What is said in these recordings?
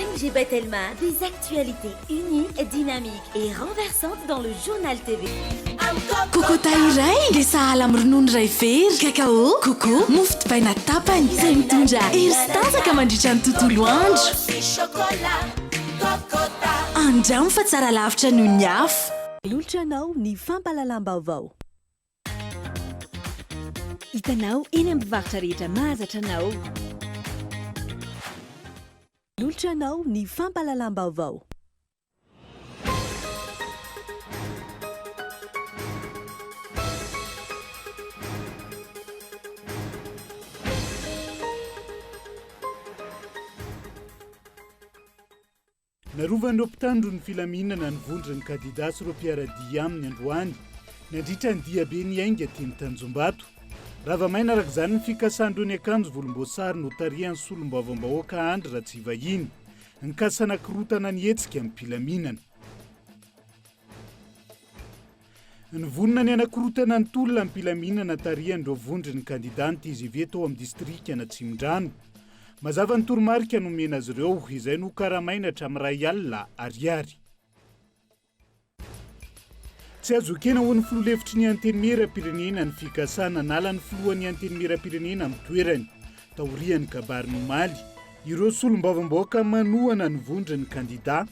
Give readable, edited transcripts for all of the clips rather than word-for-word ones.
5G Betelma, des actualités uniques, dynamiques et renversantes dans le journal TV. Kokota iray dia sahala amin'ny ronono iray very, kakao, coco, mofo dipaina tapany izay mitondra hery sy tanjaka mandritra ny tontolo andro. Andramo fa tsara lavitra noho ny afo. Lolotranao ny fampalalam-baovao. Hitanao eny amin'ny mpivarotra rehetra mahazatra anao. Lolotranao ny fampalalam-baovao. Narovan'ireo mpitandro ny filaminana ny vondrony kandidà sy ireo mpiaradia aminy androany nandritra ny diabe ny ainga tiany Tanjombato. Ravamaina araka izany ny fikasandro ny akanjo volomboasary no tarihan'ny solombavam-bahoaka andro raha tsy vahiny ny kasanakorotana ny hetsika amin'ny mpilaminana. Ny vonona ny anakorotana ny tolona amin'ny mpilaminana tarihan'ireo vondrony kandidà ny TGV tao amin'ny distrika na Tsimondrano. Mazava ny toromarika nomena azy ireo izay no karamaina hatramin'ny 2 alina ariary. Tsy azo ekena ho ny filoha-hevitry ny antenimieram-pirenena ny fikasana nala ny filohan'ny antenimieram-pirenena amin'ny toerany. Taorian'ny kabary nomaly, ireo solombavam-bahoaka manohana ny vondrony kandidà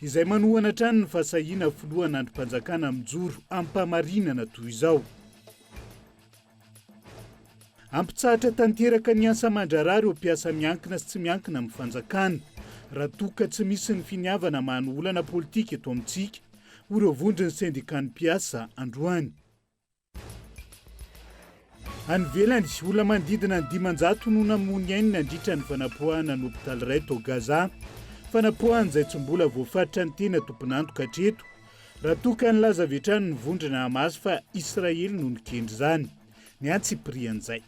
izay manohana hatrany ny fahasahiana filohan'ny androm-panjakana mijoro ampamarinana toy izao. Ampitsahatra tanteraka ny asa aman-draharaha ireo mpiasa miankina sy tsy miankina amin'ny fanjakana raha toka tsy misy ny finiavana mahano olana politika eto amintsika ho ireo vondrony syndikan'ny mpiasa androany. Any ivelany olona manodidina ny 500 no namony ainy nandritra ny fanapoahana ny hôpitaly iray tao Gaza, fanapoahana izay tsy mbola voafaritra ny tena tompon'antoka hatreto raha toka ny laza avy hatrany ny vondrona Hamas fa Israely no nikendry izany. Ny antsiprian'izay.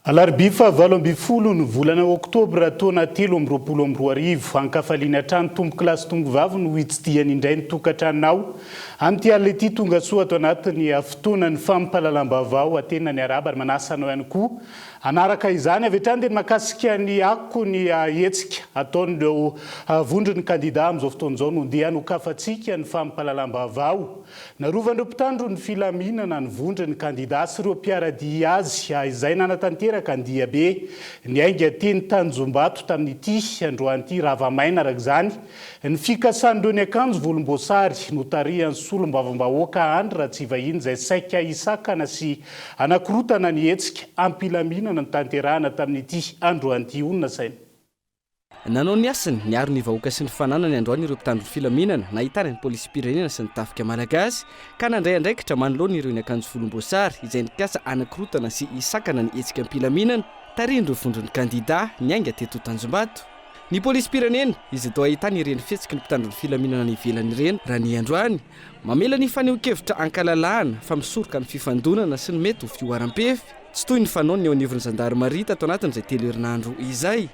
Alarobia 7 ny volana Oktobra taona 2024 ankafaliana trano tomboky lasy tongovavy no hitsidihany indray ny tokantranonao. Amin'ity alina ity tonga soa ato anatin'ny fotoana ny fampalalam-baovao atena ny araba ary manasa anao ihany koa. Anaraka izany avy hatrany dia makasika ny akko ny hetsika ataon'ireo vondrony kandidà amin'izao fotoan'izao no ndeha nokafatsika ny fampalalam-baovao. Narovan'ireo mpitandro ny filaminana ny vondrony kandidà sy ireo mpiaradia azy izay nanatanteraka ny diabe ny ainga teny Tanjombato tamin'ity androany ity ravamaina araka izany ny fikasandreo ny akanjo volomboasary no tarihan'ny solombavam-bahoaka andro raha tsy vahiny izay saika hisakana sy anakorotana ny hetsika ampilaminana ny tanterahana tamin'ity androany ity. Onona saina nanao ny asany niaro ny vahoaka sy ny fananany androany ireo mpitandro ny filaminana nahitana ny polisy-pirenena sy ny tafika malagasy ka nandray andraikitra manoloana ireo ny akanjo volomboasary izay nikasa anakorotana sy hisakana ny hetsika ampilaminana tarihan'ireo vondrony kandidà ny ainga teto Tanjombato. Ny polisy-pirenena izay toa ahitana ireny fihetsiky ny mpitandro ny filaminana ny ivelany ireny raha ny androany mamela ny faneho-kevitra ankalalahana fa misoroka ny fifandonana sy ny mety ho fioaram-pefy tsy toy ny fanaony eo anivon'ny Gendarmerie tato anatin'izay telo herinandro izay.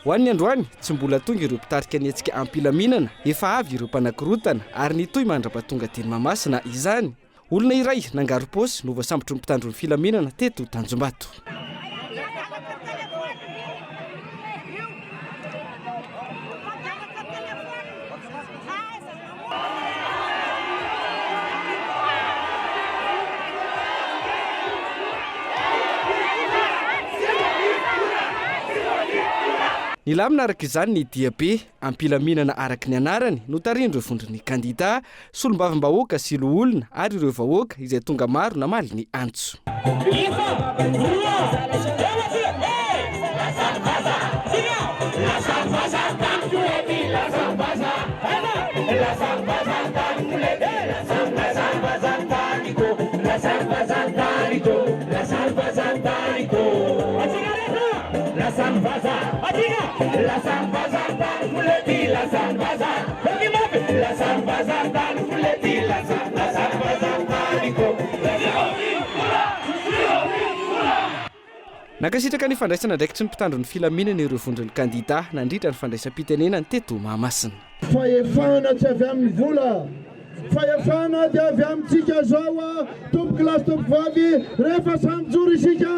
Ho an'ny androany tsy mbola tonga ireo mpitarika ny hetsika ampilaminana efa avy ireo mpanakorotana ary nitoy mandra-pahatonga teny Mahamasina izany. Olona iray nangaro paosy no voasambotry ny mpitandro ny filaminana teto Tanjombato. Ny lamina araka izany ny diabe ampilaminana araka ny anarany no tarihan'ireo vondrony kandidà, solombavam-bahoaka sy loholona ary ireo vahoaka izay tonga maro namaly ny antso. Nakasitraka ny fandraisana ndraiky tsy ny mpitandro ny filaminana ireo vondron'ny kandida nandritra ny fandraisam-pitenena ny teto Mahamasina. Fahefana tsy avy amin'ny vola, fahefana dia avy amintsika zao tompo kilasy tompo vavy rehefa samy joro isika.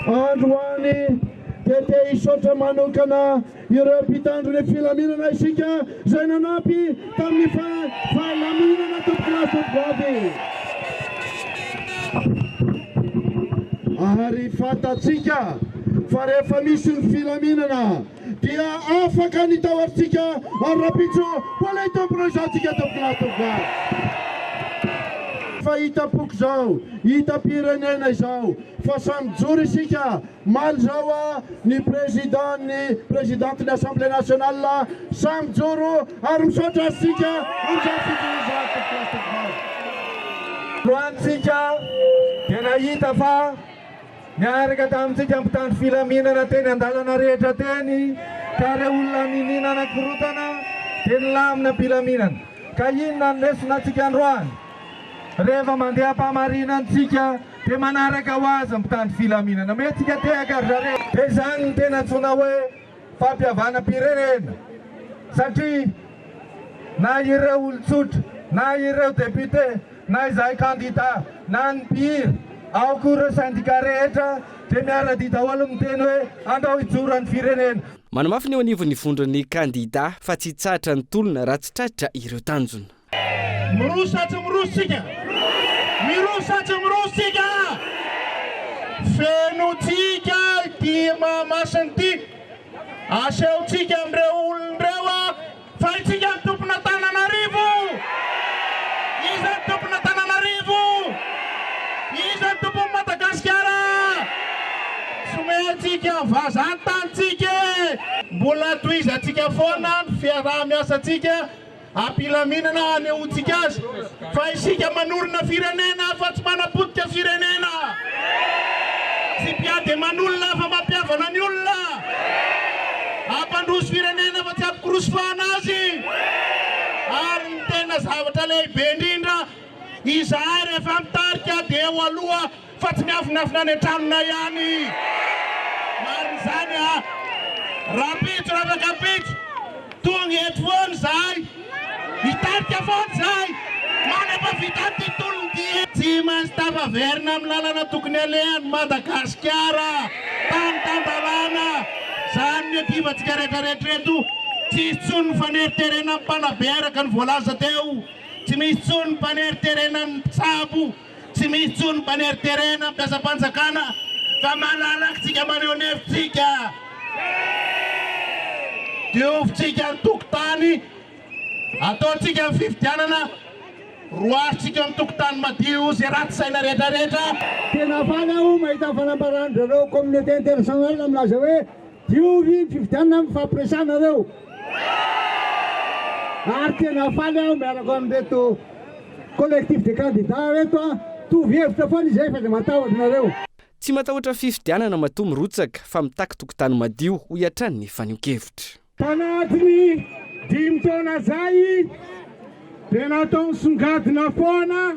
Androany dia te hisaotra manokana ireo mpitandro ny filaminana isika izay nanampy tamin'ny fahalaminana tompo kilasy tompo vavy. Ary fantatsika fa rehefa misy ny filaminana dia afaka ny tahoaritsika ary rapitso mbola hitompona izao tsika tompo kilasy tompo vavy. Fa hita poko zao, hita pirenena izao fa samy joro isika maly zao ny présidente ny Assemblée nationale samy joro ary misaotra asika amin'izao fijoroizao tompo kilasy tompo vavy. Loantsika dia nahita fa niaraka tamintsika mpitandro filaminana teny andalana rehetra teny ka re olona ninina anankirotana dia nilamina pilaminana ka inona ny lesona antsika androany rehefa mandeha mpamarinantsika dia manaraka ho azy mpitandro filaminana metsika tehaka ry zareo dia izany ny tena antsona hoe fampiavana pirenena satria na ireo olon-tsotra na ireo député na izay kandida na ny mpihira ao koa ireo sandika rehetra dia miara-dia daholo miteny hoe andao hijoro ny firenena. Manamafy ny eo anivon'ny vondron'ny kandida fa tsy tsatra ny tolona raha tsy tratra ireo tanjona. Mirosa tsy mirositsika, mirosa tsy mirositsika, fenotsika ty Mahamasina ty, asehontsika amin'ireo olon'ireo fa itsika ny tompona Antananarivo, iza ny tompona Antananarivo, iza ny tompony Madagasikara, somentsika vazan-tantsika, mbola toizatsika foana ny fiaraha-miasantsika ampilaminana anehoantsika azy fa isika manorina firenena fa tsy manapotika firenena, tsy mpiady manolona fa mampiavana ny olona, ampandroso firenena fa tsy ampikorosofana azy. Ary ny tena zavatra lehibe indrindra izahay rehefa mitarika dia eo aloha fa tsy miavinafina any an-tranona ihany. Marin'izany rapitso ravakapitso tonga eto foana zahay hitarika foana zahay manam-pavita ty tolon'ity tsy maintsy tafaverina amin'ny lalana tokony alehan'ny Madagasikara tany tandalana zany ny adivantsika rehetrarehetra eto tsy misy tsony ny faneriterena amin'ny mpanabe araka ny voalaza teo, tsy misy tsony ny faneriterena amin'ny mpitsabo, tsy misy tsony ny faneriterena amin'ny mpiasam-panjakana fa malalakitsika maneho ny hevitsika diovitsika ny tokotany ataontsika ny fifidianana roasitsika ny tokotany madio zay ratsy saina rehetrarehetra. Tena faly aho mahita fanambaran'ireo communauté internationale milaza hoe diovy ny fifidianana amin'ny fampiresanareo ary tena faly aho miaraka amin'reto collectif de candidats reto tovy hevitra foana izay fa dia matahotra nareo. Tsy matahotra fifidianana matoa mirotsaka fa mitaky tokotany madio ho iatrany ny fanio-kevitra. Tanatiny 5 taona zay dia natao nisongadina foana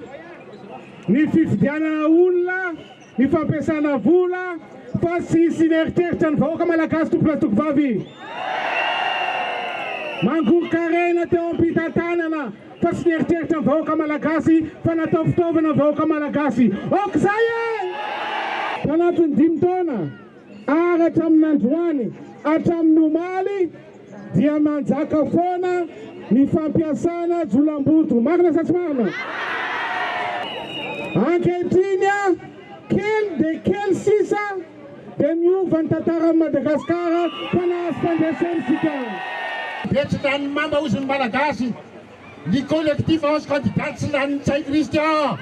ny fifidianana olona, ny fampiasana vola fa tsy sineriteritra ny vahoaka malagasy tompokilasy tompo vavy. Mangoro-karena teo am-pitantanana fa tsy neriteritra ny vahoaka malagasy fa natao fitaovana ny vahoaka malagasy. Ok zay e! Tanatiny 5 taona ary hatramin'ny androany hatramin'ny omaly dia manjaka foana ny fampiasana jolam-boto. Marina sa tsy marina? Ankehitriny kely dia kely sisa dia miova ny tantaran'i Madagasikara fa nahazo fandraisantsika. Betsaka ny mamba ozy ny malagasy ny collectif 11 candidats tsy lanin'ny Tsay Christian,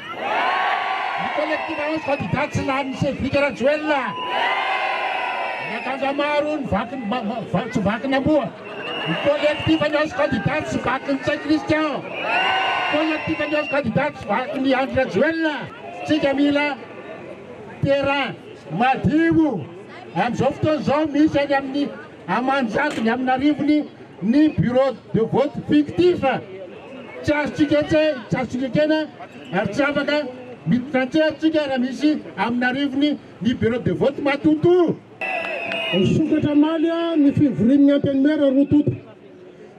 ny collectif 11 candidats tsy lanin'ny Cédric Rajoelina, ny akanga maro ny tsy vakiny amboa, ny collectif 11 candidats tsy vakiny Tsay Christian, collectif 11 candidats tsy vakiny Andry Rajoelina. Tsika mila terrain madio amin'izao fotoana izao misy any amin'ny Amanjaka ny amin'Arivony ny bureau de vote fictif tsy azontsika tsy azontsika kena ary tsy afaka mitratsehatsika raha misy aminarivony ny bureau de vote matoto sokatra maly a ny fivoriminy antenimera rototo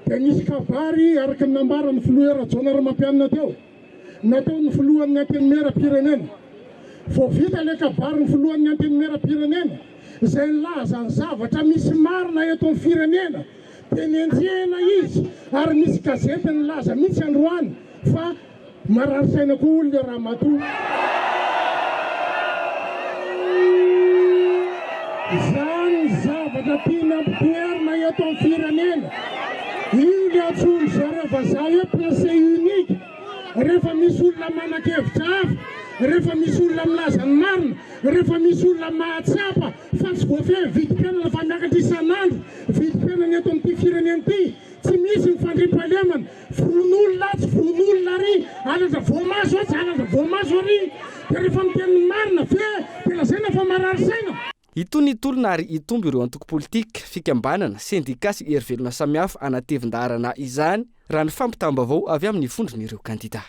dia nisy kabary araka nambara ny filoera jaonara mampianina teo natao ny filohan'ny antenimera pirenena vo vita le kabary ny filohan'ny antenimera pirenena izay laza ny zavatra misy marina eto amin'ny firenena dia nenjena izy ary misy gazety ny laza mihitsy androany fa marary saina koa olona raha mato zany zavatra tiana ampitoerina eto amin'ny firenena io le atsony zareo vazaha hoe place unique rehefa misy olona manan-kevitra avy rehefa misy olona milaza ny marina rehefa misy olona mahatsapa fa tsy voafehy vidim-piainana fa miakatra isan'andro vidim-piainana eto amin'ity firenena ity tsy misy mifandrim-pahalemana von'olona tsy von'olona ry alatra voamaso tsy alatra voamaso ary dia rehefa miteny marina fe dia lazaina fa marary saina itony itolona ary itombo ireo antoko politika fikambanana sendikasy erivelona samihafa anatevin-daharana izany raha ny fampitambavao avy amin'ny fondron'ireo kandida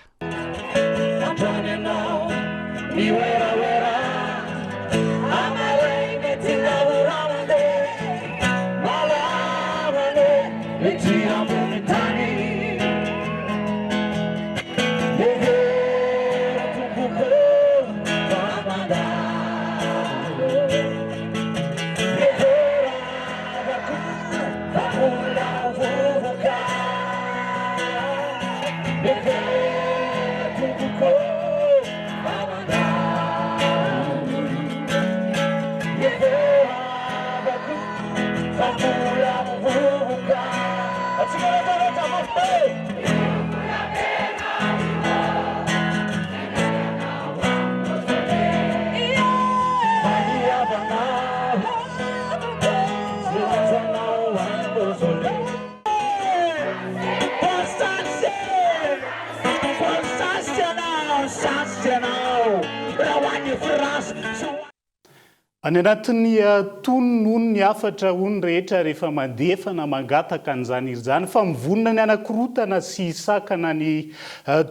any anatin'ny tony noho ny afatra hony rehetra rehefa mandefa na mangataka an'izany izany fa mivonina ny anakorotana sy sakana ny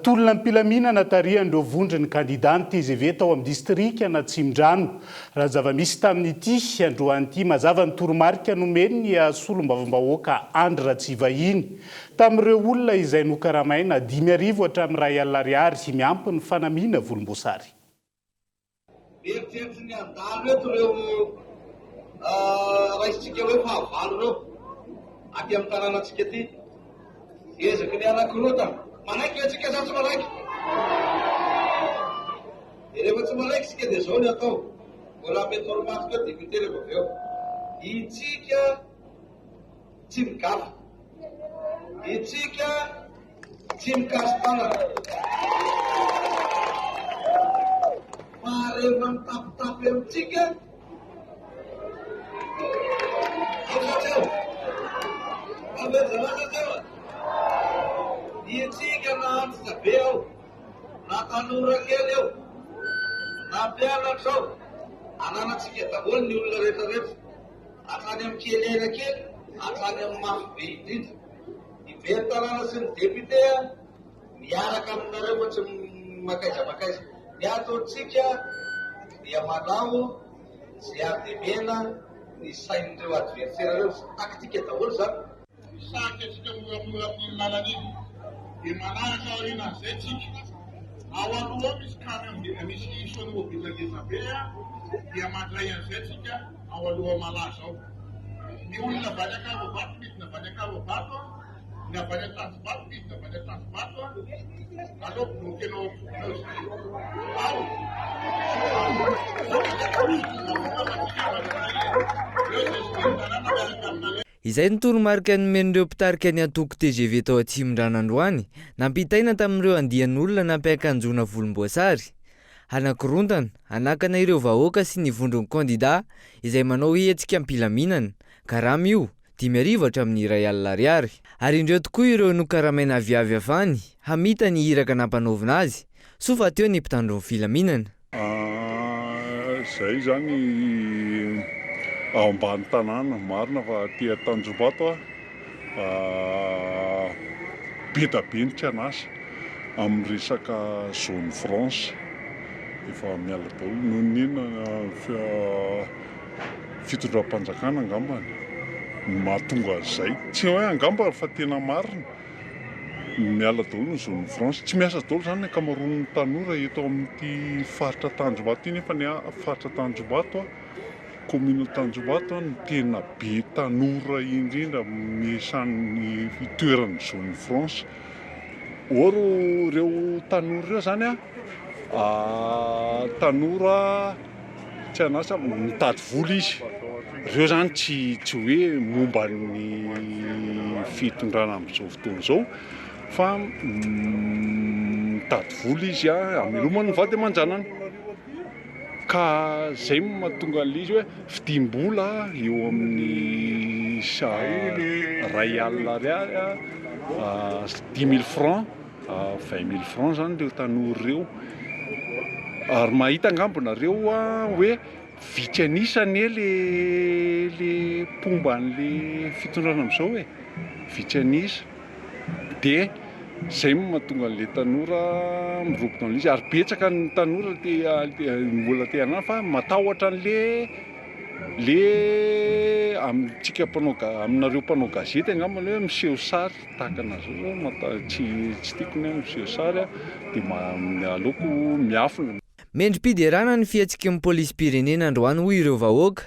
tolona mpilaminana tarihan'ireo vondriny kandida ny TGV tao amin'ny distrika na Tsimdrano raha zava-misy tamin'ity androan'ity mazava ny toromarika nomeny ny solom-bavam-bahoaka Andry Ratsivahiny tamin'ireo olona izay nokaramaina 5,000 hatramin'ny R1,000 miampy ny fanamiana volomboasary. Eritreritry ny andalo eto reo raisitsika hoe fahavalo reo aty amin'ny tanànatsika ty ezaky ny anankirota manaiky atsika sa tsy manaiky rehefa tsy manaiky sika dia zao ny atao mbola mety oromatika député rehefa avy eo itsika tsy migafa itsika tsy mikasy tanana rehefa mitapitapy amintsika aosatseo avezamasaseo itsika na antitra be ao na tanora kely eo na mpianatra ao ananatsika daholo ny olona rehetrarehetra hatrany amin'ny kelena kely hatrany amin'ny mafy be indrindra ivery tanàna sy ny député miaraka aminareo fa tsy makaiza ny ataotsika dia manao zay ademena ny sain'ireo adversaire reo taktika daholo zany saky atsika amin'ny lalan'iny dia manaraka aoriana zay tsika ao aloha misy kamy misy isony mobilangeza-be dia mandray an'izay tsika ao aloha malaza ao ny olona vany akavovato midina vany akavovato na vany atanjovato midina vany atanjovato aloha blokenao ao izay ny toromarika nomen'ireo mpitarika ny antoko TGV tao Tsimdrano androany nampitaina tamin'ireo andian'olona nampiakanjona volomboasary anakorontana anakana ireo vahoaka sy ny vondron'ny kandida izay manao hetsika ampilaminana karama io 5,000 hatramin'ny R1,000 ary indreo tokoa ireo nokaramaina aviavy afany hamita ny hiraka nampanaovina azy sofa teo ny mpitandron'ny filaminana zay zany ao ambany tanàna marina fa tia Tanjombato be da be ny tianasa amin'ny resaka zone France efa miala daholo noho nina fitondram-panjakana angambany mahatonga azay tsy hoe angamba fa tena marina miala daholo ny zone France tsy miasa daholo zany ny akamaroan'ny tanora eto amin'ity faritra Tanjombato iny nefa ny faritra Tanjombato commune Tanjombato ny tena be tanora indrindra miasan'ny toeran'ny zone France. Oro reo tanora reo zany tanora tsy anasa mitady vola izy. Reo zany tsy hoe momba ny fitondrana amin'izao fotoana izao fa mitady vola izy amelomany ny vady aman-janany. Ka zay mahatonga an'izy hoe fidim-bola eo amin'ny ray alina ariary 10 000 francs 20 000 francs zany reo tanora reo. Ary mahita angambonareo hoe vitsy anisany le pomba an'le fitondrana amin'izao hoe vitsy anisa dia zay mahatonga an'le tanora miroboka amin'izy ary betsaka ny tanora mbola te hanana fa matahotra an'le amintsika aminareo mpanao gazety angambany hoe miseho sary tahaka an'izao tsy tiako ny miseho sary dia aleoko miafina. Mendrim-piderana ny fihetsikin'ny polisy-pirenena androany hoy ireo vahoaka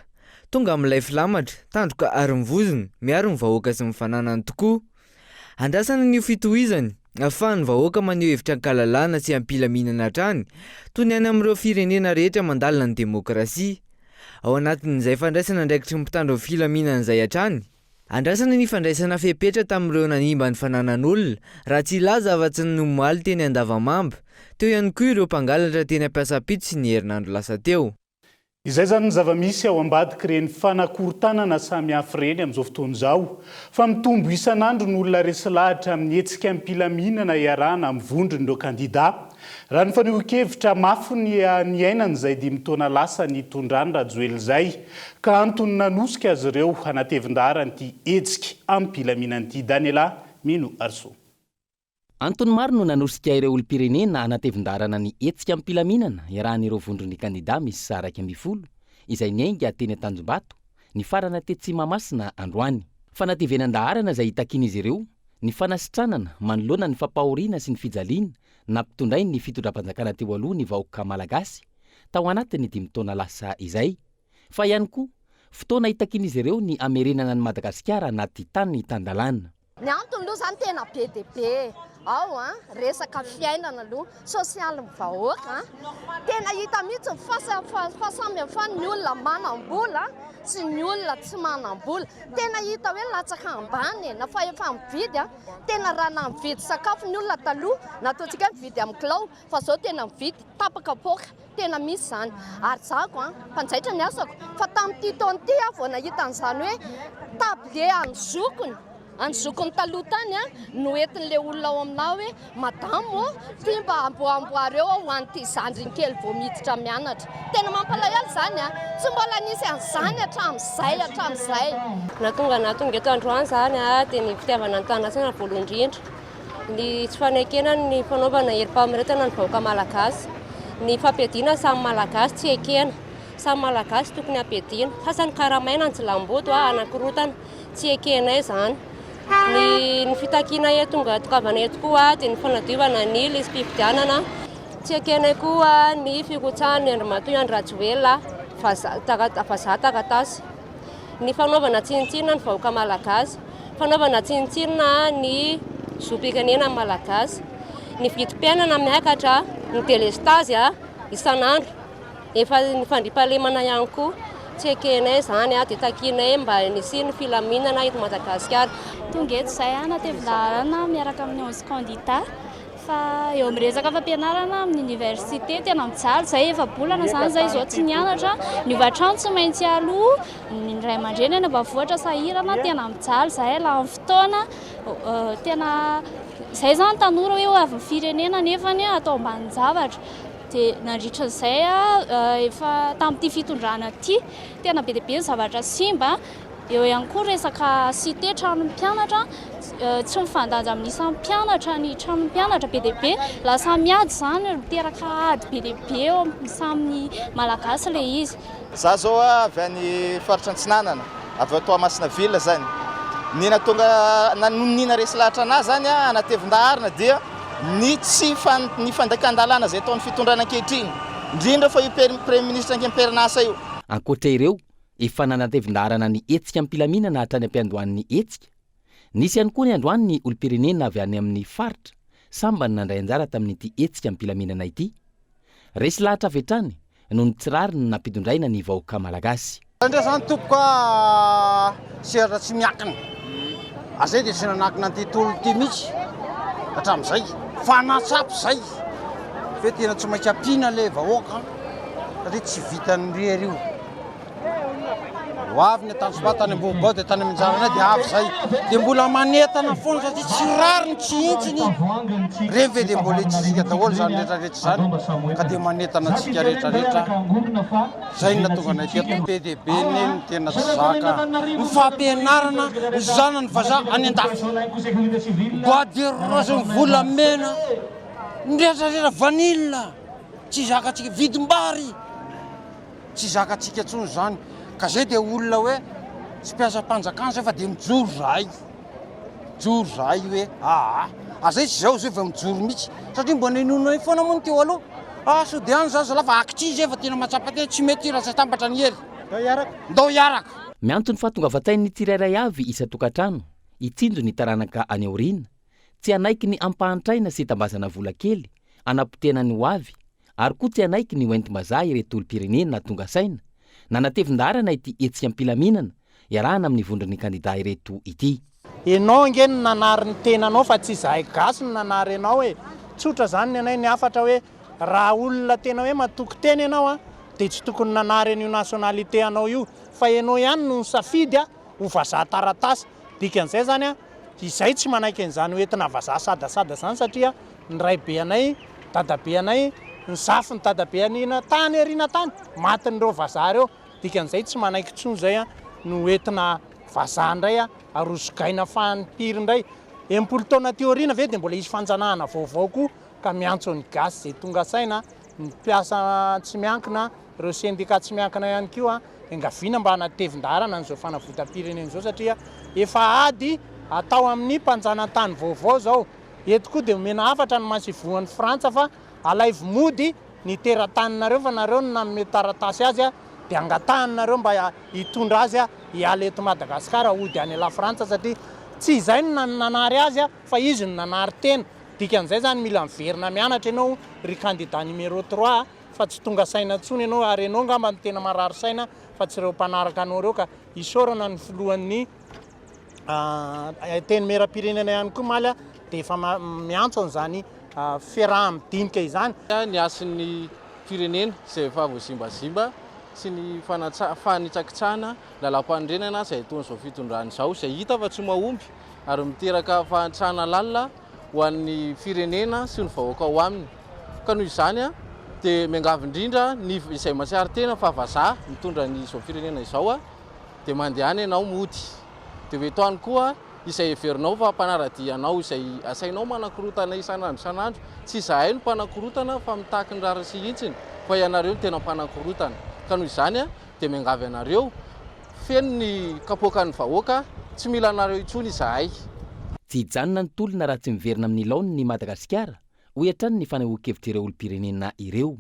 tonga amin'ilay filamatra tandroka ary mivozona miaro ny vahoaka sy mifananany tokoa. Andrasana ny fitohizany ahafahan'ny vahoaka maneho hevitra ankalalana sy ampilaminana hatrany toy ny any amin'ireo firenena rehetra mandalina ny demokrasia. Ao anatin'izay fandraisana ndraikitry ny mpitandro ny filaminana izay hatrany, andrasana ny fandraisana fepetra tamin'ireo nanimba ny fananan'olona raha tsy ilaza afa-tsy ny nomaly teny Andavamamba. Teo ihany koa ireo mpangalatra teny ampiasapito sy ny herinandro lasa teo. Izay zany ny zavamisy ao ambadiky ireny fanakorontanana samy hafa ireny amin'izao fotoana izao. Fa mitombo isan'andro ny olona resy lahatra amin'ny hetsika ampilaminana iarahana amin'ny vondron'ireo kandida. Raha ny fanehoan-kevitra mafy ny ainany izay 5 taona lasa ny tondrany Rajoelina izay ka antony nanosika azy ireo hanatevin-dahara an'ity hetsika ampilaminan'ity. Daniela Mino Arso. Antony maro no nanosika ireo olom-pirenena hanatevin-darana ny hetsika ampilaminana iarahan'ireo vondron'ny kandida misy saraka 10 izay niainga teny Tanjombato ny farana tety Mahamasina androany. Fanatevenan-daharana izay hitakin'izy ireo ny fanasitranana manoloana ny fampahoriana sy ny fijaliana nampitondray ny fitondram-panjakana teo aloha ny vahoaka malagasy tao anatin'ny 5 taona lasa izay. Fa ihany koa fotoana hitakin'izy ireo ny amerenana ny Madagasikara anaty tany tandalana. Ny antony aloha zany tena be dia be ao resaka fiainana aloha sosialy vahoaka tena hita mihitsy fahasamihafana ny olona manam-bola sy ny olona tsy manam-bola. Tena hita hoe latsaka ambany na fa efa mividy tena raha na mividy sakafo ny olona taloha nataontsika mividy amin'ny kilao fa zao tena mividy tapaka poka tena misy zany. Ary zako mpanjaitra ny asako fa tamin'ity taona ity vao nahita an'izany hoe tablie any zokony taloha tany no entin'le olona ao amina hoe madamo tia mba amboamboareo ho an'ity zandriny kely vao miditra mianatra. Tena mampalahelo zany tsy mbola nisy an'izany hatramin'izay. Natonga eto androany zany dia ny fitiavana ny tanasana voalohany indrindra ny tsy fanekena ny fanaovana herim-pahameretana ny vahoaka malagasy, ny fampiadiana samy malagasy tsy ekena, samy malagasy tokony ampiadiana. Sasany karamaina ny jilamboto anankirotana tsy ekenay zany. Ny fitakiana tonga tokavana eto koa dia ny fanadiovana ny lisam-pifidianana tsy ekenay koa ny fikotsahan'ny Andrimatoa Andry Rajoelina vazaha takatasy, ny fanaovana tsinitsinina ny vahoaka malagasy, fanaovana tsinitsinina ny zom-pirenena malagasy, ny vidim-piainana miakatra, ny delestazy isan'andro, ny fandriampahalemana ihany koa tsy ekenay zany dia takinay mba nisy ny filaminana eto Madagasikara. Tonga eto izay natevin-daharana miaraka amin'ny 11 candidat fa eo amin'ny resaka fampianarana amin'ny université tena mijaly izay efa bolana zany zay izao tsy nianatra ny ovatrano tsy maintsy aloha ny ray aman-dreny any ambanivohitra sahirana tena mijaly izay la amin'ny fotoana tena izay zany tanora hoe avy ny firenena nefany atao ambany zavatra. Dia nandritra izay efa tamin'ity fitondrana ity tena be dia be ny zavatra simba eo ihany koa resaka cité tranon'ny mpianatra tsy mifandanja amin'ny isan'ny mpianatra ny tranon'ny mpianatra be dia be lasa miady zany miteraka ady be dia be eo saminy malagasy le izy. Za zao avy any faritra Antsinanana avy ato Masina Ville zany nina tonga nanonina resy lahatra anazy zany anatevin-daharina dia ny tsy ny fandakan-dalàna zay taon'ny fitondrana ankehitriny indrindra fa io premier ministre ankem-perinasa io. Ankoatra ireo efa nanatevin-daharana ny hetsika ampilaminana hatrany ampiandohan'ny hetsika. Nisy ihany koa ny androany ny olom-pirenena avy any amin'ny faritra samba nandray anjara tamin'ity hetsika ampilaminana ity. Resy lahatra avy hatrany noho ny tsirary ny nampidondraina ny vahoaka malagasy. Indray zany tompoka seratra tsy miakina azay dia tsy nanakina an'ity tolo ity mihitsy hatramin'izay fanatsapy zay fe tena tsy maintsy ampiana le vahoaka satria tsy vitany rery io. Ho avy ny Tanjombato tany Ambobao dia tany Minjarana dia avy zay dia mbola manetana foana satria tsy rariny tsy intsiny reve dia mbola itsitsika daholo zany rehetrarehetra zany ka dia manetana antsika rehetrarehetra zay ny natonga anay teto PDB neny tena tsy zaka ny fampianarana ny zanany vazaha any an-dafy boaderozy ny volamena ny rehetrarehetra vanilla tsy zakatsika vidim-bary tsy zakatsika tsony zany ka zay dia olona hoe tsy mpiasa mpanjakana zay fa dia mijoro zay hoe azay tsy zao zay fa mijoro mihitsy satria mbo ninona foana moa ny teo aloha so dia any zaza lafa akitry izy efa tena matsapa tena tsy mety raha tambatra ny hery ndao hiaraka. Miantony fahatongavan-tsain'ny tsirairay avy isan-tokantrano itsinjo ny taranaka any aoriana tsy anaiky ny ampahantraina sy tambazana vola kely anapotena ny ho avy ary koa tsy anaiky ny hoenti-mazaha ireto olom-pirenena tonga saina nanatevin-daharana ity hetsika ampilaminana iarahana amin'ny vondron'ny kandida ireto ity. Ianao nge ny nanary ny tenanao fa tsy zahay gasy ny nanary ianao hoe tsotra zany ny anay ny afatra hoe raha olona tena hoe matoky teny ianao dia tsy tokony nanary an'io nationalité anao io fa ianao ihany no safidy ho vazaha taratasy dikan'izay zany izay tsy manaiky an'izany hoentina vazaha sadasada zany satria ny raibe anay dadabe anay ny zafy ny dadabe anina tany ariana tany matin'ireo vazaha reo dikan'izay tsy manaiky tsony zay no entina vazaha indray arosogaina fanimpiry indray 10 taona teoriana ve dia mbola isy fanjanahana vaovao koa ka miantso ny gasy zay tonga saina ny mpiasa tsy miankina ireo syndicat tsy miankina ihany koa engaviana mba hanatevin-daharana n'izao fanavotam-pirenena zao satria efa ady atao amin'ny mpanjanantany vaovao zao eto koa dia omena hafatra ny masivoan'ny Frantsa fa alaivo mody ny tera-taninareo fa nareo no nanome taratasy azy dia angatanareo mba hitondra azy hiala eto Madagasikara ody any la Frantsa satria tsy izay no nanary azy fa izy no nanary tena dikan'izay zany mila miverina mianatra ianao ry candidat numéro 3 fa tsy tonga saina tsony ianao ary ianao ngamba ny tena marary saina fa tsy ireo mpanaraka anao reo ka isorana ny filohan'ny teny meram-pirenena ihany koa maly dia efa miantso an'izany fiaraha midinika izany. Ny asin'ny firenena izay efa voazimbazimba sy ny fanitsakitsahana lalam-pandrenana izay toy izao fitondrana izao izay hita fa tsy mahomby ary miteraka fahantrana lalina ho an'ny firenena sy ny vahoaka ao aminy. Ka noho izany dia miangavy indrindra ny izay matsiary tena fa vazaha mitondra ny izao firenena izao dia mandehana ianao mody dia hoetoany koa izay heverinao fa mpanaradianao izay asainao manakorotana isan'andro tsy izahay no mpanakorotana fa mitaky ny rara sy intsiny fa ianareo no tena mpanakorotana. Ka noho izany dia miangavy anareo feno ny kapoakan'ny vahoaka tsy mila anareo intsony izahay. Tsy hijanona ny tolona raha tsy miverina amin'ny laony ny Madagasikara ho hatrany ny fanehoan-kevitra ireo olom-pirenena ireo.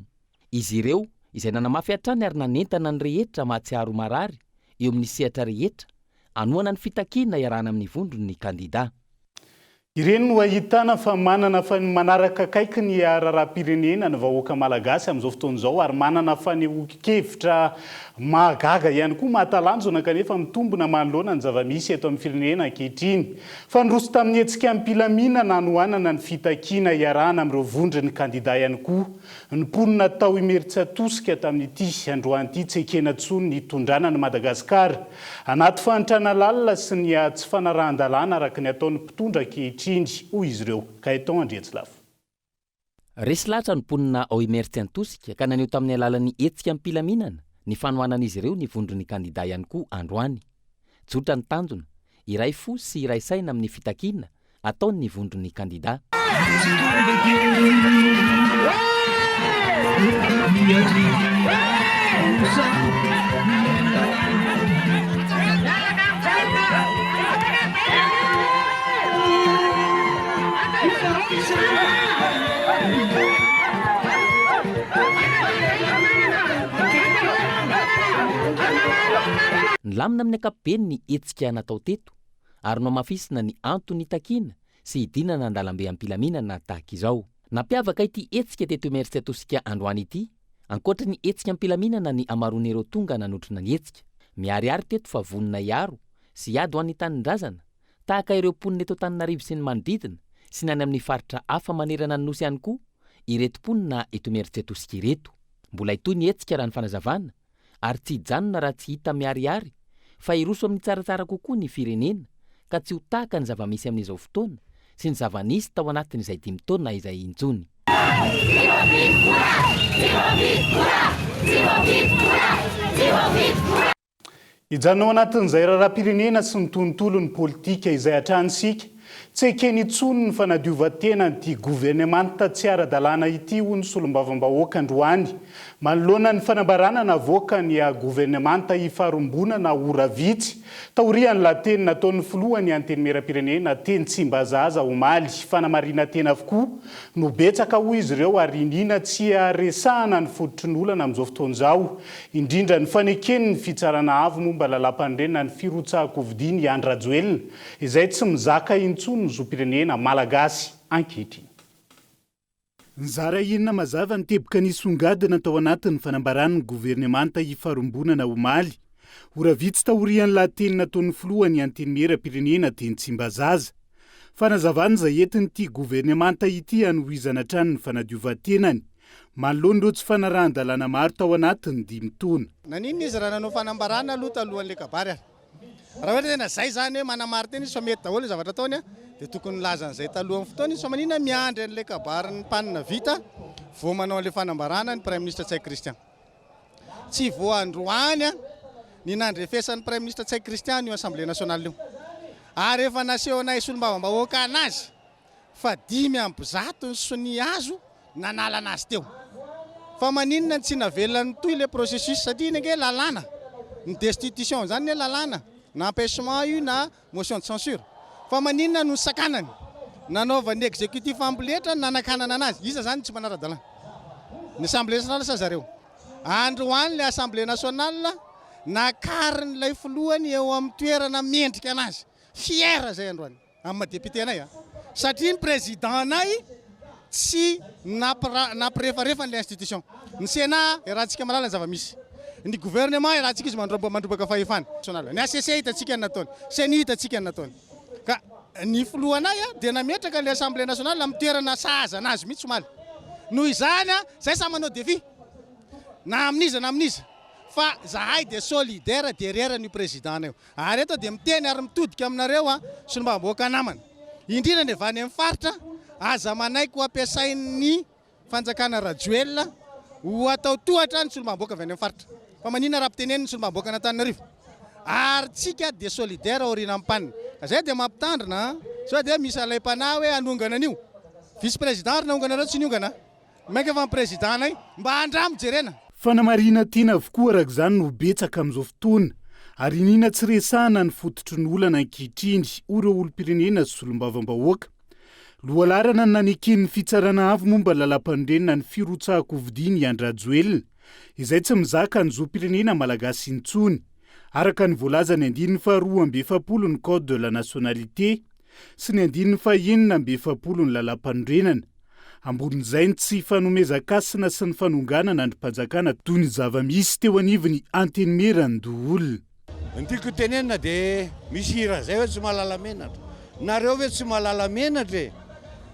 Izy ireo izay nanamafy hatrany ary nanentana ny rehetra mahatsiaro marary eo amin'ny sehatra rehetra anoana ny fitakiana iarahana amin'ny vondron'ny kandida. Ireny no ahitana fa manana fa manaraka akaiky ny raharaham-pirenena ny vahoaka malagasy amin'izao fotoana izao ary manana fanehoan-kevitra mahagaga ihany koa mahatalanjona kanefa mitombona manoloana ny zava-misy eto amin'ny firenena ankehitriny. Fa niroso tamin'ny hetsika ampilaminana hanohanana ny fitakiana iarahana amin'ireo vondron'ny kandida ihany koa. Ny mponina tao Imerintsiatosika tamin'ity androany ity tsekena tsony ny tondrana ny Madagasikara anaty fahantrana lalina sy ny tsy fanarahan-dalàna araka ny ataon'ny mpitondra ankehitriny hoy izy ireo. Kaeton Andriatsilafo. Resy lahatra ny mponina ao Imerintsiatosika ka naneho tamin'ny alalan'ny hetsika ampilaminana ny fanohanan'izy ireo ny vondron'ny kandida ihany koa androany. jotra ny tanjona iray fo sy iray saina amin'ny fitakiana ataony ny vondron'ny kandida. Ny lamina amin'ny ankapobeny ny hetsika natao teto ary no mafisina ny antony takiana sy hidinana andalambe ampilaminana tahaka izao. Nampiavaka ity hetsika teto Université tosika androany ity, ankoatra ny hetsika ampilaminana ny amaroan'ireo tonga nanotrona ny hetsika. Miariary teto fa vonina iaro sy hiady ho an'ny tanindrazana tahaka ireo mponina eto Antananarivo sy ny manodidina sy ny any amin'ny faritra hafa manerana ny nosy ihany koa ireto mponina eto Université tosika ireto. Mbola itoy ny hetsika raha ny fanazavana ary tsy hijanona raha tsy hita miariary fa iroso amin'ny tsaratsara kokoa ny firenena ka tsy ho tahaka ny zava-misy amin'izao fotoana sy ny zava-nisy tao anatin'izay 5 taona izay injony. Hijanona anatin'izay raharaham-pirenena sy ny tontolon'ny politika izay hatranisika tsy ekeny intsony ny fanadiova-tena n'ity gouvernemanta tsy ara-dalàna ity ho ny solombavambahoaka androany. Manoloana ny fanambarana navoaka ny gouvernemanta hifarombonana ora vitsy taorian'ny lateny nataon'ny filohany antenimieram-pirenena teny Tsimbazaza Omaly fanamarina tena avokoa no betsaka ho izy ireo ary nina tsy resahana ny fototry ny olana amin'izao fotoan'izao, indrindra ny fanekeny ny fitsarana avo momba lalam-pandrenona ny firotsahan-kovidiny Andry Rajoelina izay tsy mizaka intsony ny zom-pirenena malagasy ankehitriny. Nzara inona mazava ny teboka nisongadina tao anatin'ny fanambaran'ny gouvernemanta hifarombonana Omaly. Ora vitsy taorian'ny lateny nataon'ny filohany antenimieram-pirenena teny Tsimbazaza. Fanazavana izay entin'ity gouvernemanta ity hanohizana hatrany ny fanadiova-tenany. Manoloana ireo tsy fanarahan-dalàna maro tao anatiny 5 taona. Nanino izy raha nanao fanambarana aloha talohan'ilay kabary ary. Raha ohatra tena zay zany hoe manamary tena izy fa mety daholo ny zavatra ataony dia tokony lazan'izay talohan'ny fotoana izy fa manina miandry an'ilay kabary ny mpanina vita vao manao an'ilay fanambarana ny Prime Ministre Tsay Christian. Tsy vao androany ny nandrefesan'ny Prime Ministre Tsay Christian io Assemblée nationale io. Ary efa nasehona solombavambahoaka anazy fa 5% ny sony azo nanalana azy teo. Fa maninona tsy navelona toy ilay processus satria nge lalàna ny destitution zany ny lalàna na empêchement io na motion de censure. Fa maninona no sakanany nanaovany exécutif ampiletra nanakanana anazy isa zany tsy manara-dalàna. Ny Assemblée nationale sa zareo androany le Assemblée nationale nakarin'ilay filohany eo amin'ny toerana mendrika anazy fiera zay androany amin'ny madepute anay satria ny président anay tsy napirefarefa n'ilay institution. Ny Sénat rahantsika malala ny zava-misy, ny gouvernement rahantsika izy mandrobaka fahefana. Ny ACC hitantsika ny nataony, CENI hitantsika ny nataony. Ka ny filohanay dia nametraka ilay Assemblée nationale amin'ny toerana sahaza anazy mihitsy Omaly. Noho izany zay sa manao défi na amin'iza na amin'iza fa zahay dia solidaire derrière ny président io. Ary eto dia miteny ary mitodika aminareo solombavambahoaka namana. Indrindra ny avy any amin'ny faritra aza manaiko ampiasain'ny fanjakana Rajoelina ho atao tohatra ny solombavambahoaka avy any amin'ny faritra. Fa maninona raha mpiteneniny solombavambahoaka n'Antananarivo. Ary tsika dia solidaire aoriana amin'ny mpanina. Zay dia mampitandrina sao dia misy alaim-panahy hoe anongana an'io. Vice président ary naonganareo tsy niongana. Maika fa ny président anay mba andramo jerena. Fanamarina tiana avokoa araka izany no betsaka amin'izao fotoana ary nina tsy resahana ny fototry ny olana ankehitriny ireo olom-pirenena sy solombavambahoaka. Lohalarana nanekeny fitsarana avo momba lalam-pandrenona ny firotsahan-kovidiny Andry Rajoelina izay tsy mizaka ny zom-pirenena malagasy intsony. Araka ny voalaza ny 240 ny code de la nationalité sy ny 290 ny lalam-pandrenana. Ambonin'izay ny tsy fanomezakasina sy ny fanonganana ny mpanjakana toy ny zava-misy teo anivony antenimieran'ny doholona. Ny tiako tenenina dia misy hira zay hoe tsy mahalala menatra. Nareo hoe tsy mahalala menatra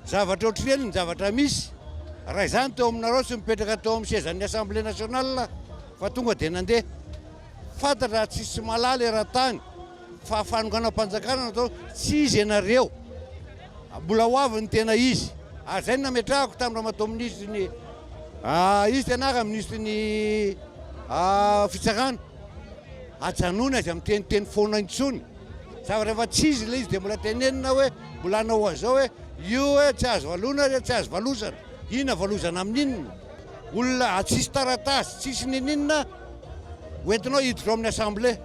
zavatra ohatrany ny zavatra misy. Raha izany teo aminareo tsy mipetraka teo amin'ny sezan'ny Assemblée nationale fa tonga dia nandeha. Fantatra tsisy malala eran-tany fa fanonganam-panjakana natao tsy izy ianareo. Mbola ho avy ny tena izy. Ary zay nametrahako tamin'ny raha ministry ny izy tenaka ministry ny fitsakana ajanony azy amin'ny teniteny foana intsony zavatra efa tsy izy le izy dia mbola tenenina hoe mbola anao azao hoe io hoe tsy azo valona tsy azo valozana inona valozana amin'inona olona tsisy taratasy tsisy nininona hoentinao hiditra amin'ny assemblée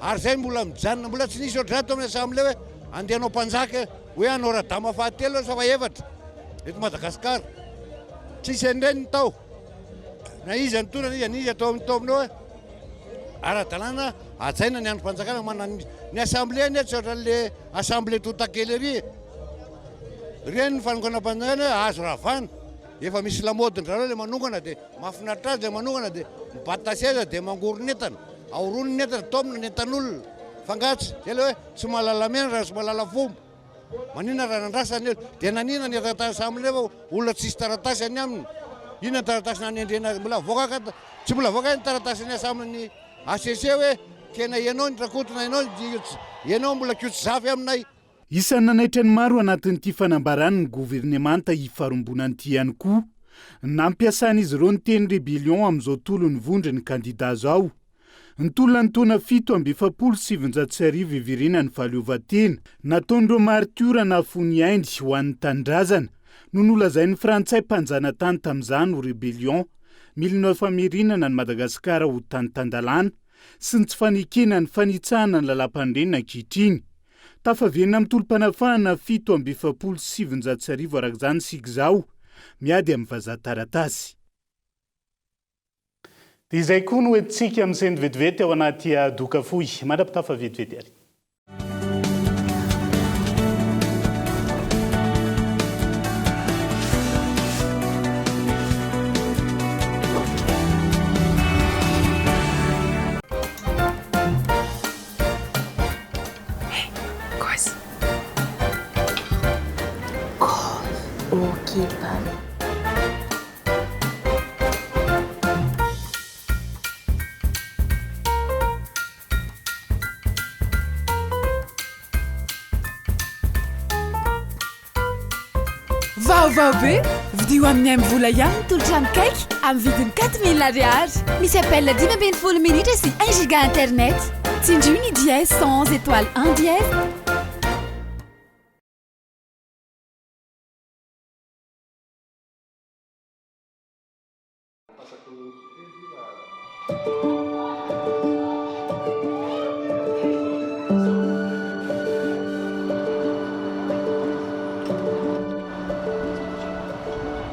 ary zay mbola mijanona mbola tsy nisy ohatr'izany tao amin'ny assemblée hoe andehanao mpanjaka hoe anao radama fahatelo sa fahaefatra eto Madagasikara tsisy endreniny tao na izy antonana izy anizy atao amin'ny taominao hoe ara-dalàna ajaina ny androm-panjakana manana ny assemblée ny tsy ohatran'le assemblée totakely ery reny ny fanonganam-panjakana hoe azo ravana efa misy lamodiny zareo le manongana dia mahafinaritra azy le manongana dia mibata seza dia mangorony entana aorony ny entana taomina ny entan'olona fangatsy zay le hoe tsy mahalala mena raha tsy mahalala fomba manina raha nandrasany dia nanina ny taratasy assemblée fa olona tsisy taratasy any aminy inona ny taratasy nanendrena mbola voaka tsy mbola voaka ny taratasy ny assemblée ACC hoe tena ianao ny rakotona ianao mbola kiotsy zafy aminay. Isan'ny nanaitra ny maro anatin'ity fanambarany ny governemanta hifarombonany ity ihany koa nampiasan'izy ireo ny teny rébellion amin'izao tolony vondry ny kandida zao. Ny tolona ny taona 7,770 ivirinany fahaleovantena nataon'ireo martiora nafony aindy ho an'ny tandrazana no nolazain'ny Frantsay mpanjana tany tamin'izany ho rébellion 1900 ny Madagasikara ho tany tandalàna sy ny tsy fanekena ny fanitsahana ny lalam-pandrenina ankehitriny. Tafavenina amin'ny tolom-panafahana 7,770 arak'izany sika izao miady amin'ny vazaha taratasy. Dia izay koa no entintsika amin'ny sendra vetivety ao anaty doka fohy mandrapitafa vetivety ary. Vaovao be vidio amin'ny amin'ny vola ihany tolotrano kaiky amin'ny vidiny 4000 ariary. Misy appel 10 minitra sy 1 giga internet. Tindriny dièse 111 étoile 1 dièse.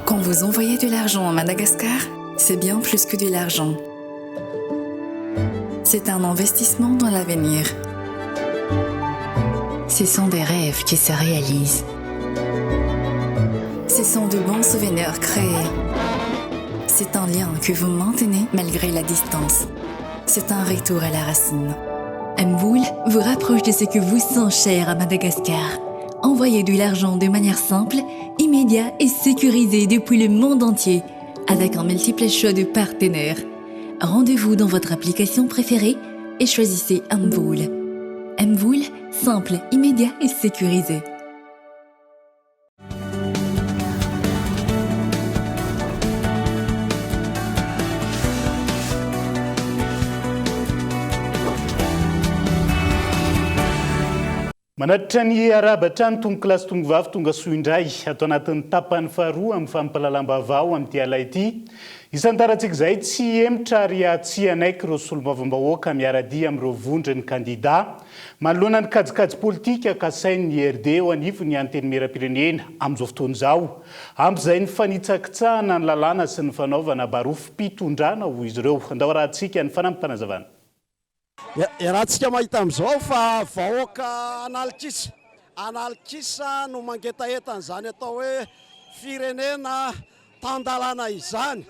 Quand vous envoyez de l'argent à Madagascar, c'est bien plus que de l'argent. C'est un investissement dans l'avenir. Ce sont des rêves qui se réalisent. Ce sont de bons souvenirs créés. C'est un lien que vous maintenez malgré la distance. C'est un retour à la racine. Mboul vous rapproche de ce que vous sent cher à Madagascar. Envoyez de l'argent de manière simple, immédiate et sécurisée depuis le monde entier, avec un multiple choix de partenaires. Rendez-vous dans votre application préférée et choisissez Mboul. Mboul, simple, immédiat et sécurisé. Manatitra ny arabatra ny tongo kilasy tongo vavy tonga soa indray atao anatin'ny tapany faharoa amin'ny fampalalam-bavao amin'ity ala ity. Isan-tarantsika izay tsy emitra ary tsy anaiky ireo solombavambahoaka miaradia amin'ireo vondry ny kandida. Manoloana ny kajikajy politika kasain'ny RD eo anivony anteny mera-pirenena amin'izao fotoana izao. Amp'izay ny fanitsakitsahana ny lalàna sy ny fanaovana barofom-pitondrana ho izy ireo. Andao rahantsika ny fanampim-panazavana. Rahantsika mahita amin'izao fa vahoaka analikisa no mangetahetana izany atao hoe firenena tandalàna izany.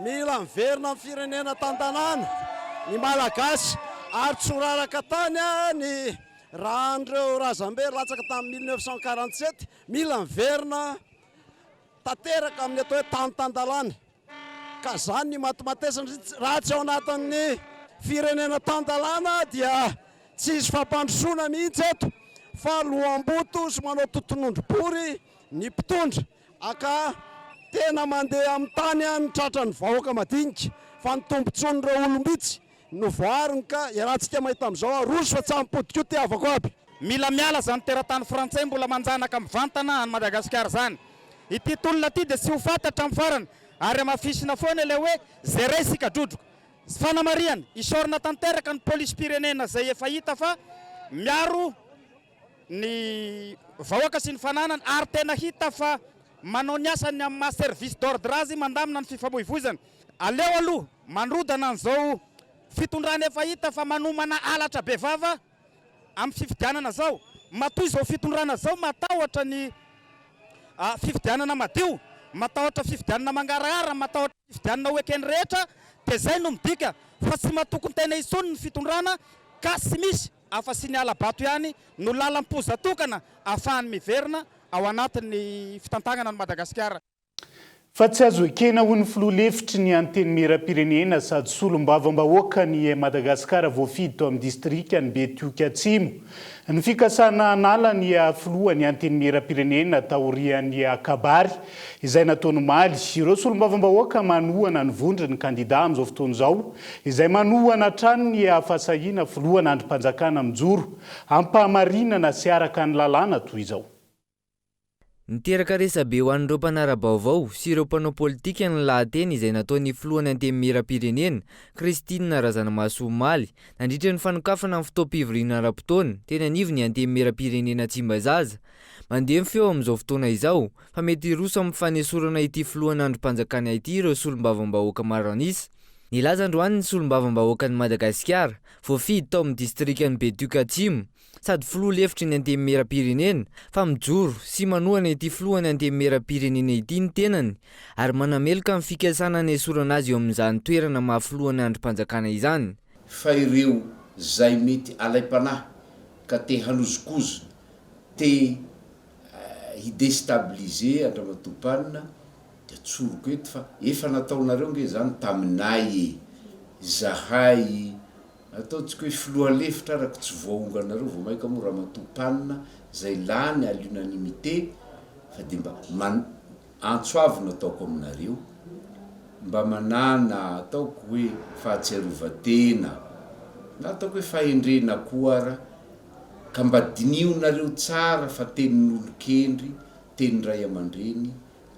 Mila miverina amin'ny firenena tandalàna ny malagasy ary tsoraraka tany ny rahandreo Razambe latsaka tamin'ny 1947 mila miverina tanteraka amin'ny atao hoe tany tandalàna. Ka zany ny matimatesany raha tsy ao anatin'ny firenena tandalàna dia tsisy fampandrosoana mihitsy eto fa lohamboto sy manao toton'ondrom-bory ny mpitondra aka tena mandeha amin'ny tany ny tratran'ny vahoaka madinika fa ny tombontsoan'ireo olombitsy novoariny ka iarahantsika mahita amin'izao aroso fa tsampodiko tiavako aby. Mila miala zany teratany frantsay mbola manjanaka mivantana any Madagasikara zany. Ity tolona ty dia tsy ho fantatra amin'ny farany ary amafisina foana ilay hoe zeray sika drodroko. Fanamariany isorana tanteraka ny polisy pirenena zay efa hita fa miaro ny vahoaka sy ny fananany ary tena hita fa manao ny asany amin'ny maha service d'ordre azy mandamina ny fifamoivoizana. Aleo aloha manrodana an'izao fitondrana efa hita fa manomana alatra be vava amin'ny fifidianana zao. Matoy izao fitondrana zao matahotra ny fifidianana madio, matahotra fifidianana mangarahara, matahotra fifidianana hoekeny rehetra, dia zay no midika fa tsy matokony tena isony ny fitondrana ka tsy misy afa sy ny alabato ihany no lalam-pozatokana ahafahany miverina ao anatin'ny fitantagnana ny Madagasikara. Fa tsy azo ekena ho ny filoha lefitry ny anteny miram-pirenena sady solom-bavam-bahoaka ny Madagasikara voafidy tao amin'ny distrika ny Betioka Atsimo. Ny fikasana anala ny filoha ny anteny miram-pirenena taorian'ny Kabary izay nataony maly. Ireo solom-bavam-bahoaka manohana ny vondrony kandida amin'izao fotoana izao izay manohana hatrany ny fahasahiana filoha n'andrim-panjakana mijoro ampahamarinana sy araka ny lalàna toy izao. Niteraka resabe ho an'ireo mpanara-baovao sy ireo mpanao politika ny lahateny izay nataony filohan'ny anteny miram-pirenena Christine Razanamahasoa Maly nandritra ny fanokafana amin'ny fotoam-pivoriana ara-potoana teny anivy ny anteny miram-pirenena Tsimbazaza. Mandeha feo amin'izao fotoana izao fa mety roso amin'ny fanesorana ity filohan'andrim-panjakana ity ireo solom-bavam-bahoaka maro anisa. Nilaza androany ny solom-bavam-bahoaka ny Madagasikara voafidy tao amin'ny distrikan'ny Betioka Atsimo sady filoha lefitry ny anteny miram-pirenena fa mijoro sy manohana ity filohan'ny anteny miram-pirenena ity ny tenany ary manameloka amin'ny fikasana ny esorana azy eo amin'izany toerana mahafilohan'ny andrim-panjakana izany. Fa ireo zay mety alaim-panahy ka te hanozokozo te hidestabilize Andriamatopanina dia tsoroko eto fa efa nataonareo nge zany taminay zahay ataontsika hoe filoha lefitra araka tsy voaonganareo vao maika moa Ramatopanina zay lany à l'unanimité fa dia mba antsoavina ataoko aminareo mba manana ataoko hoe fahatsiarovatena na ataoko hoe fahendrena koa ara ka mba dinionareo tsara fa tenin'olon-kendry teny ray aman-dreny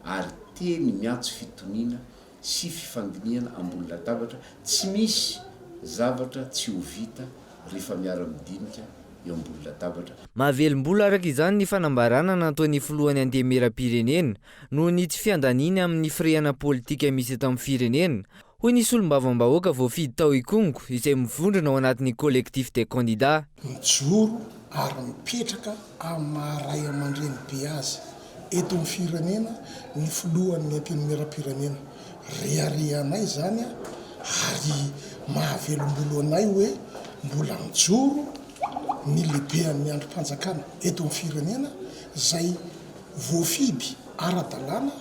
ary teny miantso fitoniana sy fifandiniana ambony latabatra tsy misy zavatra tsy ho vita rehefa miara-midinika eo ambony latabatra. Mahavelom-bola araka izany ny fanambarana nataony filohan'ny anteny miram-pirenena noho ny tsy fiandaniny amin'ny firehana politika misy eto amin'ny firenena. Hoy ny solom-bavam-bahoaka voafidy tao Ikongo izay mivondrona ao anatin'ny collectif des candidats. Mijoro ary mipetraka amin'ny maharay aman-dreny be azy eto amin'ny firenena ny filohan'ny anteny miram-pirenena. Riarianay zany ary mahavelom-bolo anay hoe mbola mijoro ny lehibehan'ny andrim-panjakana eto amin'ny firenena zay voafidy ara-dalàna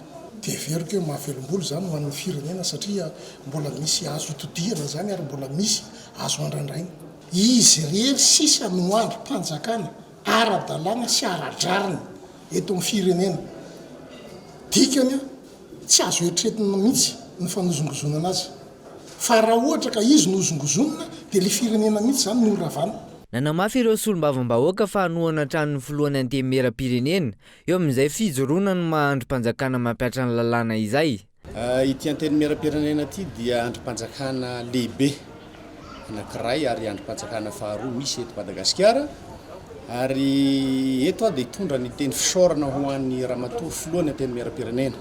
dia veriko hoe mahavelom-bolo zany ho an'ny firenena satria mbola misy azo itodihana zany ary mbola misy azo andrandraina. Izy rery sisa no andrim-panjakana ara-dalàna sy ara-drariny eto amin'ny firenena. Dikany tsy azo eritreretina mihitsy ny fanozongozonana azy. Fa raha ohatra ka izy nozongozonina dia le firenena mihitsy zany no ravana. Nanamafy ireo solom-bavam-bahoaka fa hanohana hatrany ny filohan'ny anteny miram-pirenena eo amin'izay fijoroana ny maha-andrim-panjakana mampiatra ny lalàna izay. Ity anteny miram-pirenena ity dia andrim-panjakana lehibe anankiray ary andrim-panjakana faharoa misy eto Madagasikara ary eto dia hitondra ny teny fisaorana ho an'ny ramatoa filohan'ny anteny miram-pirenena.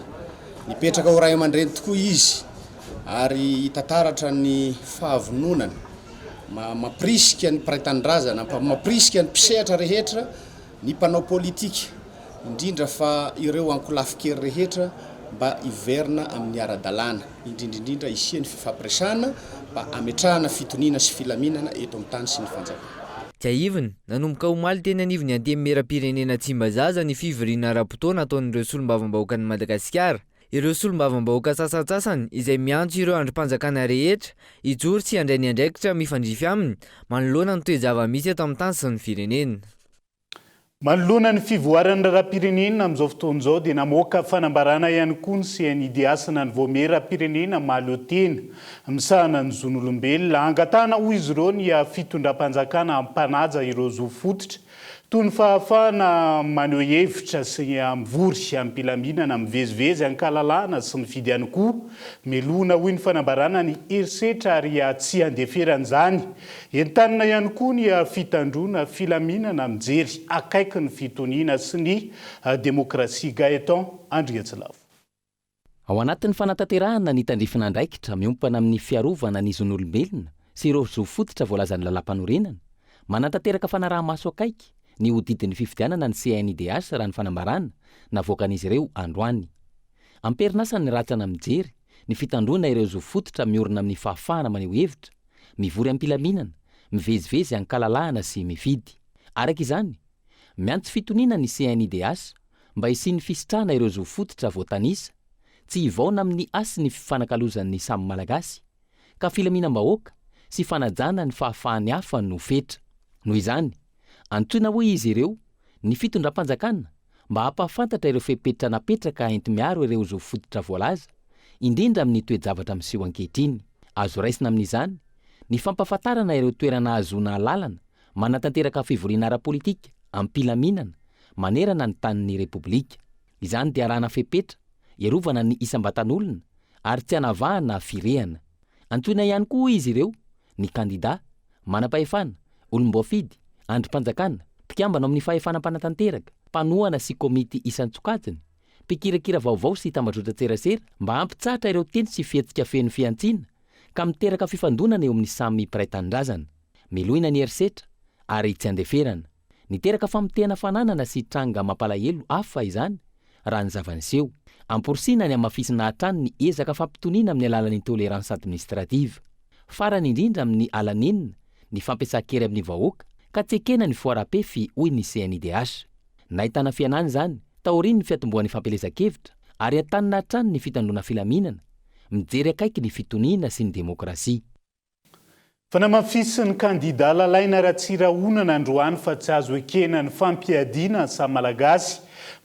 Nipetraka ho ray aman-dreny tokoa izy ary hitantaratra ny fahavononany mampirisika ny mpiray-tanindrazana, mampirisika ny mpisehatra rehetra, ny mpanao politika, indrindra fa ireo ankolafo-kely rehetra mba hiverina amin'ny ara-dalàna, indrindrindrindra isian'ny fifampiresahana mba ametrahana fitoniana sy filaminana eto amin'ny tany sy ny fanjakana. Tsy aivina, nanomboka omaly teny anivony anteny miram-pirenena Tsimbazaza ny fivoriana ara-potoana ataon'ireo solom-bavam-bahoaka ny Madagasikara. Ireo solom-bavam-bahoaka sasatsasany izay miantso ireo andrim-panjakana rehetra hijoro sy handray ny andraikitra mifandrify aminy manoloana ny toe-java misy eto amin'ny tany sy ny firenena. Manoloana ny fivoaran'ny rahapirenena amin'izao fotoan'izao dia namoaka fanambarana ihany koa ny CNIDH-na ny voame rahapirenena Mahaleotena misahana ny zon'olombelona angatahana hoy izy ireo ny fitondram-panjakana ampanaja ireo zo fototra toy ny fahafahana maneho hevitra sy mivory ampilaminana mivezivezy ankalalana sy mifidy ihany koa melona hoy ny fanambarana ny herisetra ary tsy handeferan'izany entanina ihany koa ny fitandrona filaminana mijery akaiky ny fitoniana sy ny demokrasia. Gaëtan Andriatsilavo. Ao anatin'ny fanatanterahana ny tandrifina andraikitra miompana amin'ny fiarovana ny zon'olombelona sy ireo zo fototra voalazan'ny lalam-panorenana manatanteraka fanaraha-maso akaiky ny hodidin'ny fifidianana ny CNIDH raha ny fanambarana navoakan'izy ireo androany. Amperinasa ny ratsana mijery ny fitandrona ireo zo fototra miorina amin'ny fahafahana maneho hevitra, mivory ampilaminana, mivezivezy ankalalahana sy mifidy. Araka izany, miantso fitoniana ny CNIDH mba hisian'ny fisitrahana ireo zo fototra voatanisa, tsy hivaona amin'ny asy ny fifanakalozan'ny samy malagasy, ka filaminam-bahoaka sy fanajana ny fahafahany hafa no fetra. Noho izany, antsoina hoe izy ireo ny fitondram-panjakana mba hampahafantatra ireo fepetra napetraka enti-miaro ireo zo fototra voalaza, indrindra amin'ny toe-javatra miseho ankehitriny. Azo raisina amin'izany ny fampahafantarana ireo toerana azoana lalana manatanteraka fivoriana ara-politika ampilaminana manerana ny tanin'ny repoblika. Izany dia arahana fepetra iarovana ny isam-batan'olona ary tsy hanavahana firehana. Antsoina ihany koa izy ireo ny kandida, manam-pahefana, olom-boafidy, andrim-panjakana, mpikambana amin'ny fahefanam-panatanteraka, mpanohana sy komity isan-tsokajiny, mpikirakira vaovao sy tambajotran-tserasera mba hampitsahatra ireo teny sy fihetsika feno fiantsiana ka miteraka fifandonana eo amin'ny samy mpiray tanindrazana. Milohina ny herisetra ary tsy handeferana. Niteraka famotehana fananana sy tranga mampalahelo hafa izany raha ny zavaniseho. Amporisina ny amafisina hatrany ny ezaka fampitoniana amin'ny alalan'ny tolerance administrative. Farany indrindra amin'ny alanenina ny fampiasa-kery amin'ny vahoaka ka tsekena ny foara-pefy hoy ny CNIDH. Nahitana fianana izany, taoriny ny fiatombohan'ny fampielezan-kevitra ary atanina hatrany ny fitandrona filaminana, mijery akaiky ny fitoniana sy ny demokrasia. Fanamafisy ny kandida lalaina Ratsirahonana androany fa tsy azo ekena ny fampiadiana samy malagasy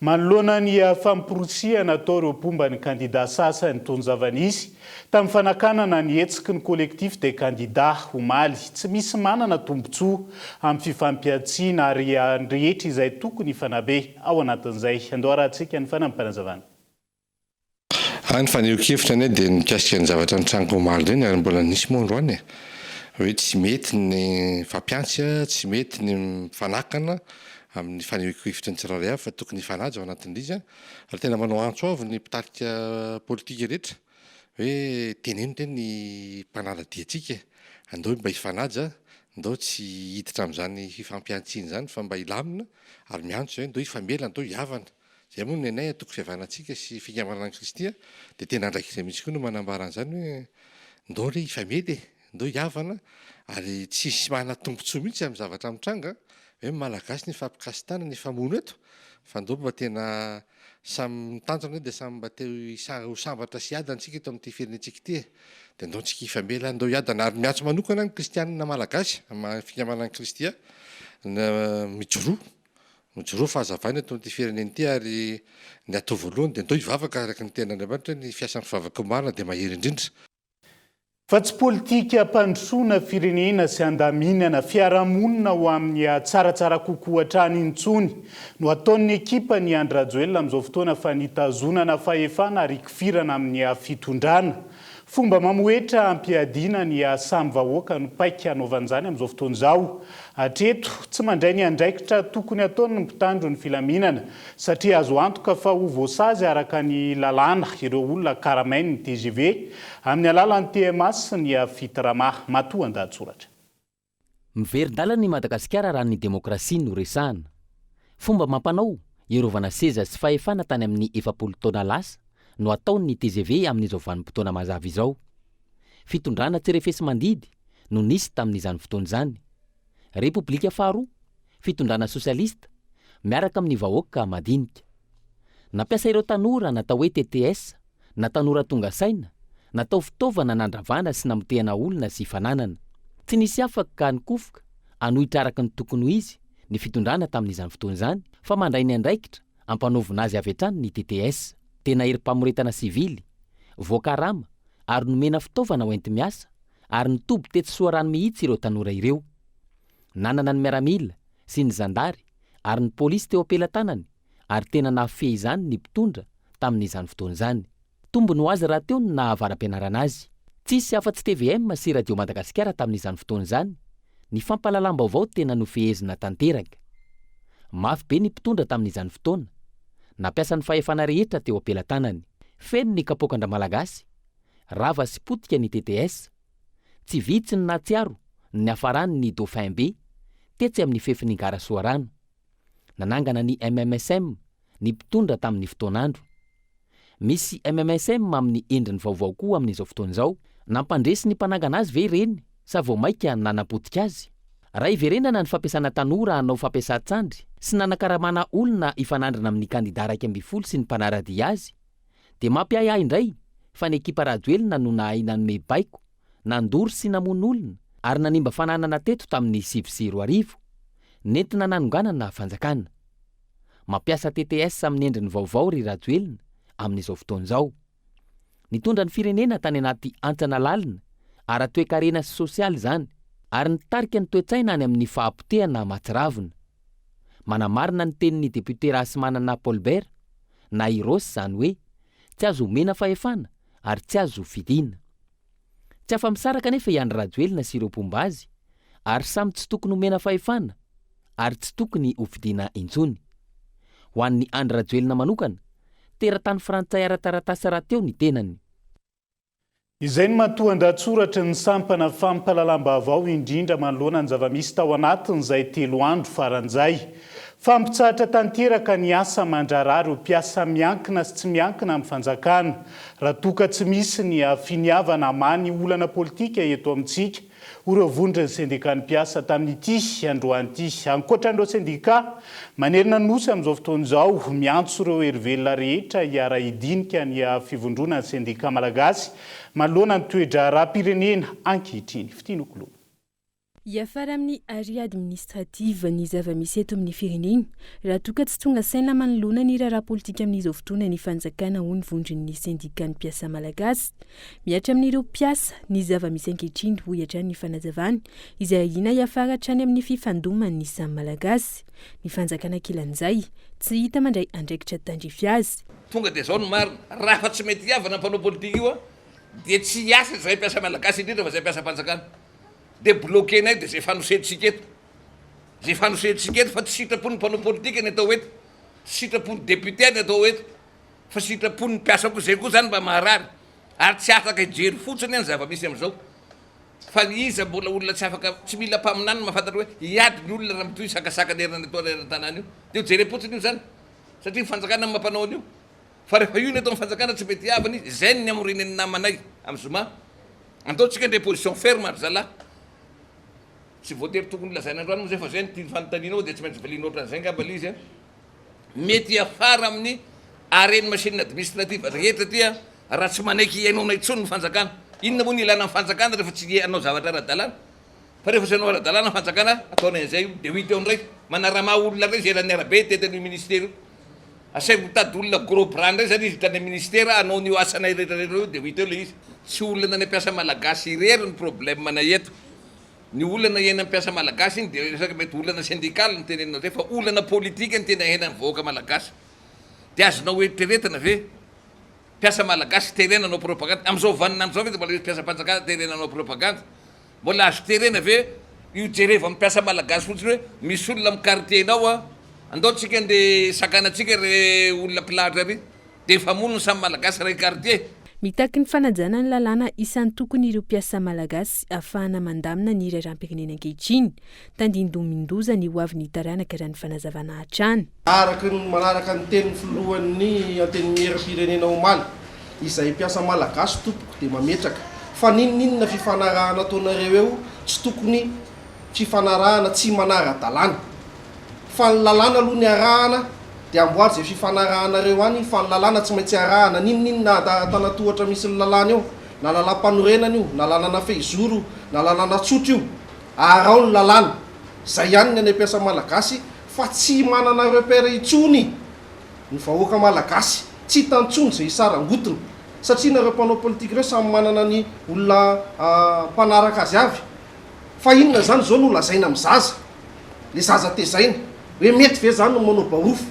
manoloana ny famporosiana atao ireo pomba ny kandida sasany toy ny zava-nisy tamin'ny fanakanana ny hetsiky ny collectif des candidats omaly tsy misy manana tombontsoa amin'ny fifampiatsiana ary andrehetra izay tokony fanabe ao anatin'izay. Andoarantsika ny fanampanazavana. Any faneho-kevitra ny dia mikasika ny zavatra ny tranga omaly ireny ary mbola nisy moa androany hoe tsy mety ny fampiantsy, tsy mety ny fanakana amin'ny faneho-kevitra ny tsirairay avy fa tokony fanaja ao anatin'izy ary tena manao antso avy ny mpitarika politika rehetra hoe teneno teny ny mpanala-diantsika andao mba hifanaja, andao tsy hiditra amin'izany fifampiantsiana izany fa mba hilamina ary miantso andao hifamela, andao hiavana. Zay moa ny anay atoko fihavanantsika sy fikambanana Kristy dia tena andraikizay mihitsy koa no manambara an'izany hoe andao re hifamely, andao hiavana ary tsisy mahanatombontsoa mihitsy amin'ny zavatra mitranga hoe malagasy ny fampikasitana ny famono eto fa andao mba tena samy mitanjona dia samy mba teo ho sambatra sy adantsika eto amin'ity firenentsika ity dia andao tsika hifamela, andao hiadana ary miantso manokana ny kristianina malagasy fikambanana Kristy mijoroa fahazavana eto amin'ity firenena ity ary ny atao voalohany dia andao hivavaka araka ny tenan'Andriamanitra ny fiasan'ny fivavaka omarina dia mahery indrindra. Fa tsy politika mpandrosoana firenena sy andaminana fiarahamonina ho amin'ny tsaratsara kokoa hatrany intsony no ataon'ny ekipa ny Andry Rajoelina amin'izao fotoana fa nitazonana fahefana ary kifirana amin'ny fitondrana. Fomba mamoetra ampiadiana ny samy vahoaka no paika anaovan'izany amin'izao fotoan'izao. Hatreto tsy mandray ny andraikitra tokony ataony ny mpitandro ny filaminana satria azo antoka fa ho voasazy araka ny lalàna ireo olona karamainy ny TGV amin'ny alalan'ny TMS sy ny fitirama. Matoa an-dahatsoratra. Miverin-dalana ny Madagasikara raha ny demokrasia no resahana. Fomba mampanao iarovana seza sy fahefana tany amin'ny 70 taona lasa no ataon'ny TGV amin'izao vanim-potoana mazava izao. Fitondrana tsy refesy mandidy no nisy tamin'izany fotoana izany. Repoblika faharoa, fitondrana sosialista miaraka amin'ny vahoaka madinika. Nampiasa ireo tanora natao hoe TTS, na tanora tonga saina, natao fitaovana nandravana sy namotehana olona sy fananana. Tsy nisy afaka ka nikofoka anohitra araka ny tokony ho izy ny fitondrana tamin'izany fotoana izany fa mandray ny andraikitra ampanovina azy avy hatrany ny TTS, tena herim-pamoretana sivily, voakarama ary nomena fitaovana hoenty miasa ary nitoby tetsoarano mihitsy ireo tanora ireo. Nanana ny miaramila sy ny zandary ary ny polisy teo ampelantanany ary tena nahafehy izany ny mpitondra tamin'izany fotoana izany. Tombony ho azy raha teo ny nahavara-pianarana azy. Tsisy afa-tsy TVM sy Radio Madagasikara tamin'izany fotoana izany. Ny fampalalam-baovao tena nofehezina tanteraka. Mafy be ny mpitondra tamin'izany fotoana. Nampiasa ny fahefana rehetra teo ampelantanany. Feno ny kapokandra malagasy, rava sy potika ny TTS. Tsy vitsy ny natsiaro ny hafarany ny Dauphin B, tetsy amin'ny fefiny Gara Soarano. Nanangana ny MMSM ny mpitondra tamin'ny fotoanandro. Misy MMSM amin'ny endriny vaovao koa amin'izao fotoana izao. Nampandresy ny mpanangana azy ve ireny sa vao maika nanapotika azy. Raha iverenana ny fampiasana tanora hanao fampiasan-tsandry sy nanakaramana olona ifanandrana amin'ny kandida 12 sy ny mpanaradia azy, dia mampiahiahy indray fa ny ekipa Rajoelina no nahay nanome baiko, nandory sy namono olona ary nanimba fananana teto tamin'ny 2004 nentina nanonganana fanjakana. Mampiasa TTS amin'ny endriny vaovao ry Rajoelina amin'izao fotoana izao. Nitondra ny firenena tany anaty antsana lalina ary toe-karena sy sosialy izany ary nitarika ny toe-tsaina any amin'ny fahampotehana matsiravina. Manamarina ny tenin'ny député Rasimanana Paulbert na Iros izany hoe tsy azo omena fahefana ary tsy azo fidiana. Tsy afa-misaraka nefa i Andry Rajoelina sy ireo mpomba azy ary samy tsy tokony omena fahefana ary tsy tokony hofidiana intsony. Ho an'ny Andry Rajoelina manokana, teratany frantsay ara-taratasy rahateo ny tenany. Izay ny matoan-datsoratra ny sampana fampalalam-baovao indrindra manoloana ny zava-misy tao anatin'izay 3 andro faran'izay. Fampitsahatra tanteraka ny asa mandrarary ho mpiasa miankina sy tsy miankina amin'ny fanjakana. Raha toka tsy misy ny finiavana many olana politika eto amintsika, ireo vondrony sendika ny mpiasa tamin'ity androan'ity. Ankoatran'ireo sendika, manerina nosy amin'izao fotoana izao miantso ireo herivelona rehetra hiara-idinika ny fivondrona ny sendika malagasy manoloana ny toetra raha-pirenena ankehitriny. Fitinokolo. Hiafara amin'ny area administrative ny zava-misy eto amin'ny firenena, raha toka tsy tonga saina manoloana ny raharaha politika amin'izao fotoana ny fanjakana ho ny vondron'ny sendika ny mpiasa malagasy. Miatra amin'ireo mpiasa ny zava-misy ankehitriny ho hiatrany ny fanazavany izay ahina hiafara hatrany amin'ny fifandoman'ny samy malagasy. Ny fanjakana kilan'izay tsy hita mandray andraikitra tandrify azy. Tonga dia zao no marina, raha fa tsy mety hiavana mpanao politika io dia tsy hiasa izay mpiasa malagasy indrindra fa izay mpiasa fanjakana. Dia bloquenay dia zay fanoseditsika eto. Zay fanoseditsika eto fa tsy sitrapony mpanao politika ny atao eto. Sitrapony député ny atao eto. Fa sitrapony mpiasa koa izay koa zany mba maharary. Ary tsy afaka hijery fotsiny ny zava-misy amin'izao. Fa iza mbola olona tsy afaka, tsy mila mpaminany mahafantatra hoe hiady ny olona raha mitohy sakasakany herina atao eran-tanàna io. Dia hijery fotsiny io zany. Satria fanjakana mampanao an'io. Fa rehefa io ny atao fanjakana tsy mety havany, izay ny amorinany namanay amin'ny zoma. Antaontsika ndray position ferme ary zalahy. Tsy voatery tokony lazaina androany moa zay fa zay ny tiany fanontanianao dia tsy maintsy valiana ohatran'izay ngamba ilay izy. Mety afara amin'ny areny machine administrative rehetra tia raha tsy manaiky iainao intsony ny fanjakana. Inona moa ny ilana ny fanjakana rehefa tsy anao zavatra ara-dalàna. Fa rehefa tsy anao ara-dalàna ny fanjakana ataonay an'izay dia ho hita eo ndraiky manarama olona rey zay niarabe tetan'io ministera io. Asay mitady olona gros bras ndray zany izy hitan'ny ministera anao ny asanay rehetrarehetra io dia ho hita eo ilay izy. Tsy olona ny mpiasa malagasy irery ny problème na eto. Ny olana iaina mpiasa malagasy iny dia resaka mety olana syndikaly ny tenenina zay fa olana politika ny tena iaina ny vahoaka malagasy. Dia azonao eritreretana ve mpiasa malagasy terenanao propaganda amin'izao vaninandro zao ve mbola mpiasa panjakana terenanao propaganda. Mbola azo terena ve io jereva amin'ny mpiasa malagasy fotsiny hoe misy olona amin'ny quartier-nao andaontsika ndeha sakanatsika re olona pilatra ry dia efa mono ny samy malagasy ray quartier. Mitaky ny fanajana ny lalàna isan'ny tokony ireo mpiasa malagasy ahafahana mandamina ny raharam-pirenena ankehitriny tandindomindoza ny hoavin'ny taranaka raha ny fanazavana hatrany. Manaraka ny tenin'ny filohan'ny antenimiery pirenena omaly izay mpiasa malagasy tompoko dia mametraka fa ninninona fifanarahana ataonareo eo tsy tokony fifanarahana tsy manara-dalàna fa ny lalàna aloha ny arahana dia amboary zay fifanarahanareo any fa ny lalàna tsy maintsy arahana ninninona tanatohatra misy ny lalàna eo na lalàm-panorenana io na lalàna fehizoro na lalàna tsotra io arao ny lalàna zay ihany ny any ampiasa malagasy fa tsy manana repère itsony ny vahoaka malagasy tsy tantsony zay isarangotiny satria nareo mpanao politika ireo samy manana ny olona mpanaraka azy avy fa inona zany zao no lazaina amin'ny zaza le zaza tezaina hoe mety ve zany no manao baofo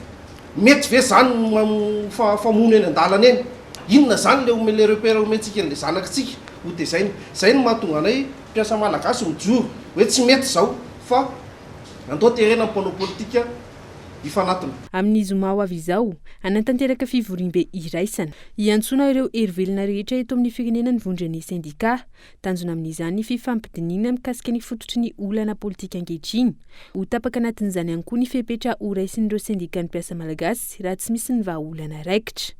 mety ve zany no famono eny an-dalana eny inona zany le omele repère omentsika n'le zanakitsika ho tezaina zay no mahatonga anay mpiasa malagasy mijoro hoe tsy mety zao fa andao terena mpanao politika ifanatona. Amin'izy mao avy izao anatanteraka fivorim-be iraisana iantsona ireo erivelona rehetra eto amin'ny firenena ny vondrony sindika tanjona amin'izany fifampidinina mikasika ny fototry ny olana politika ankehitriny ho tapaka anatin'izany ihany koa ny fepetra ho raisin'ireo sindika ny mpiasa malagasy raha tsy misy ny vahaolana raikitra.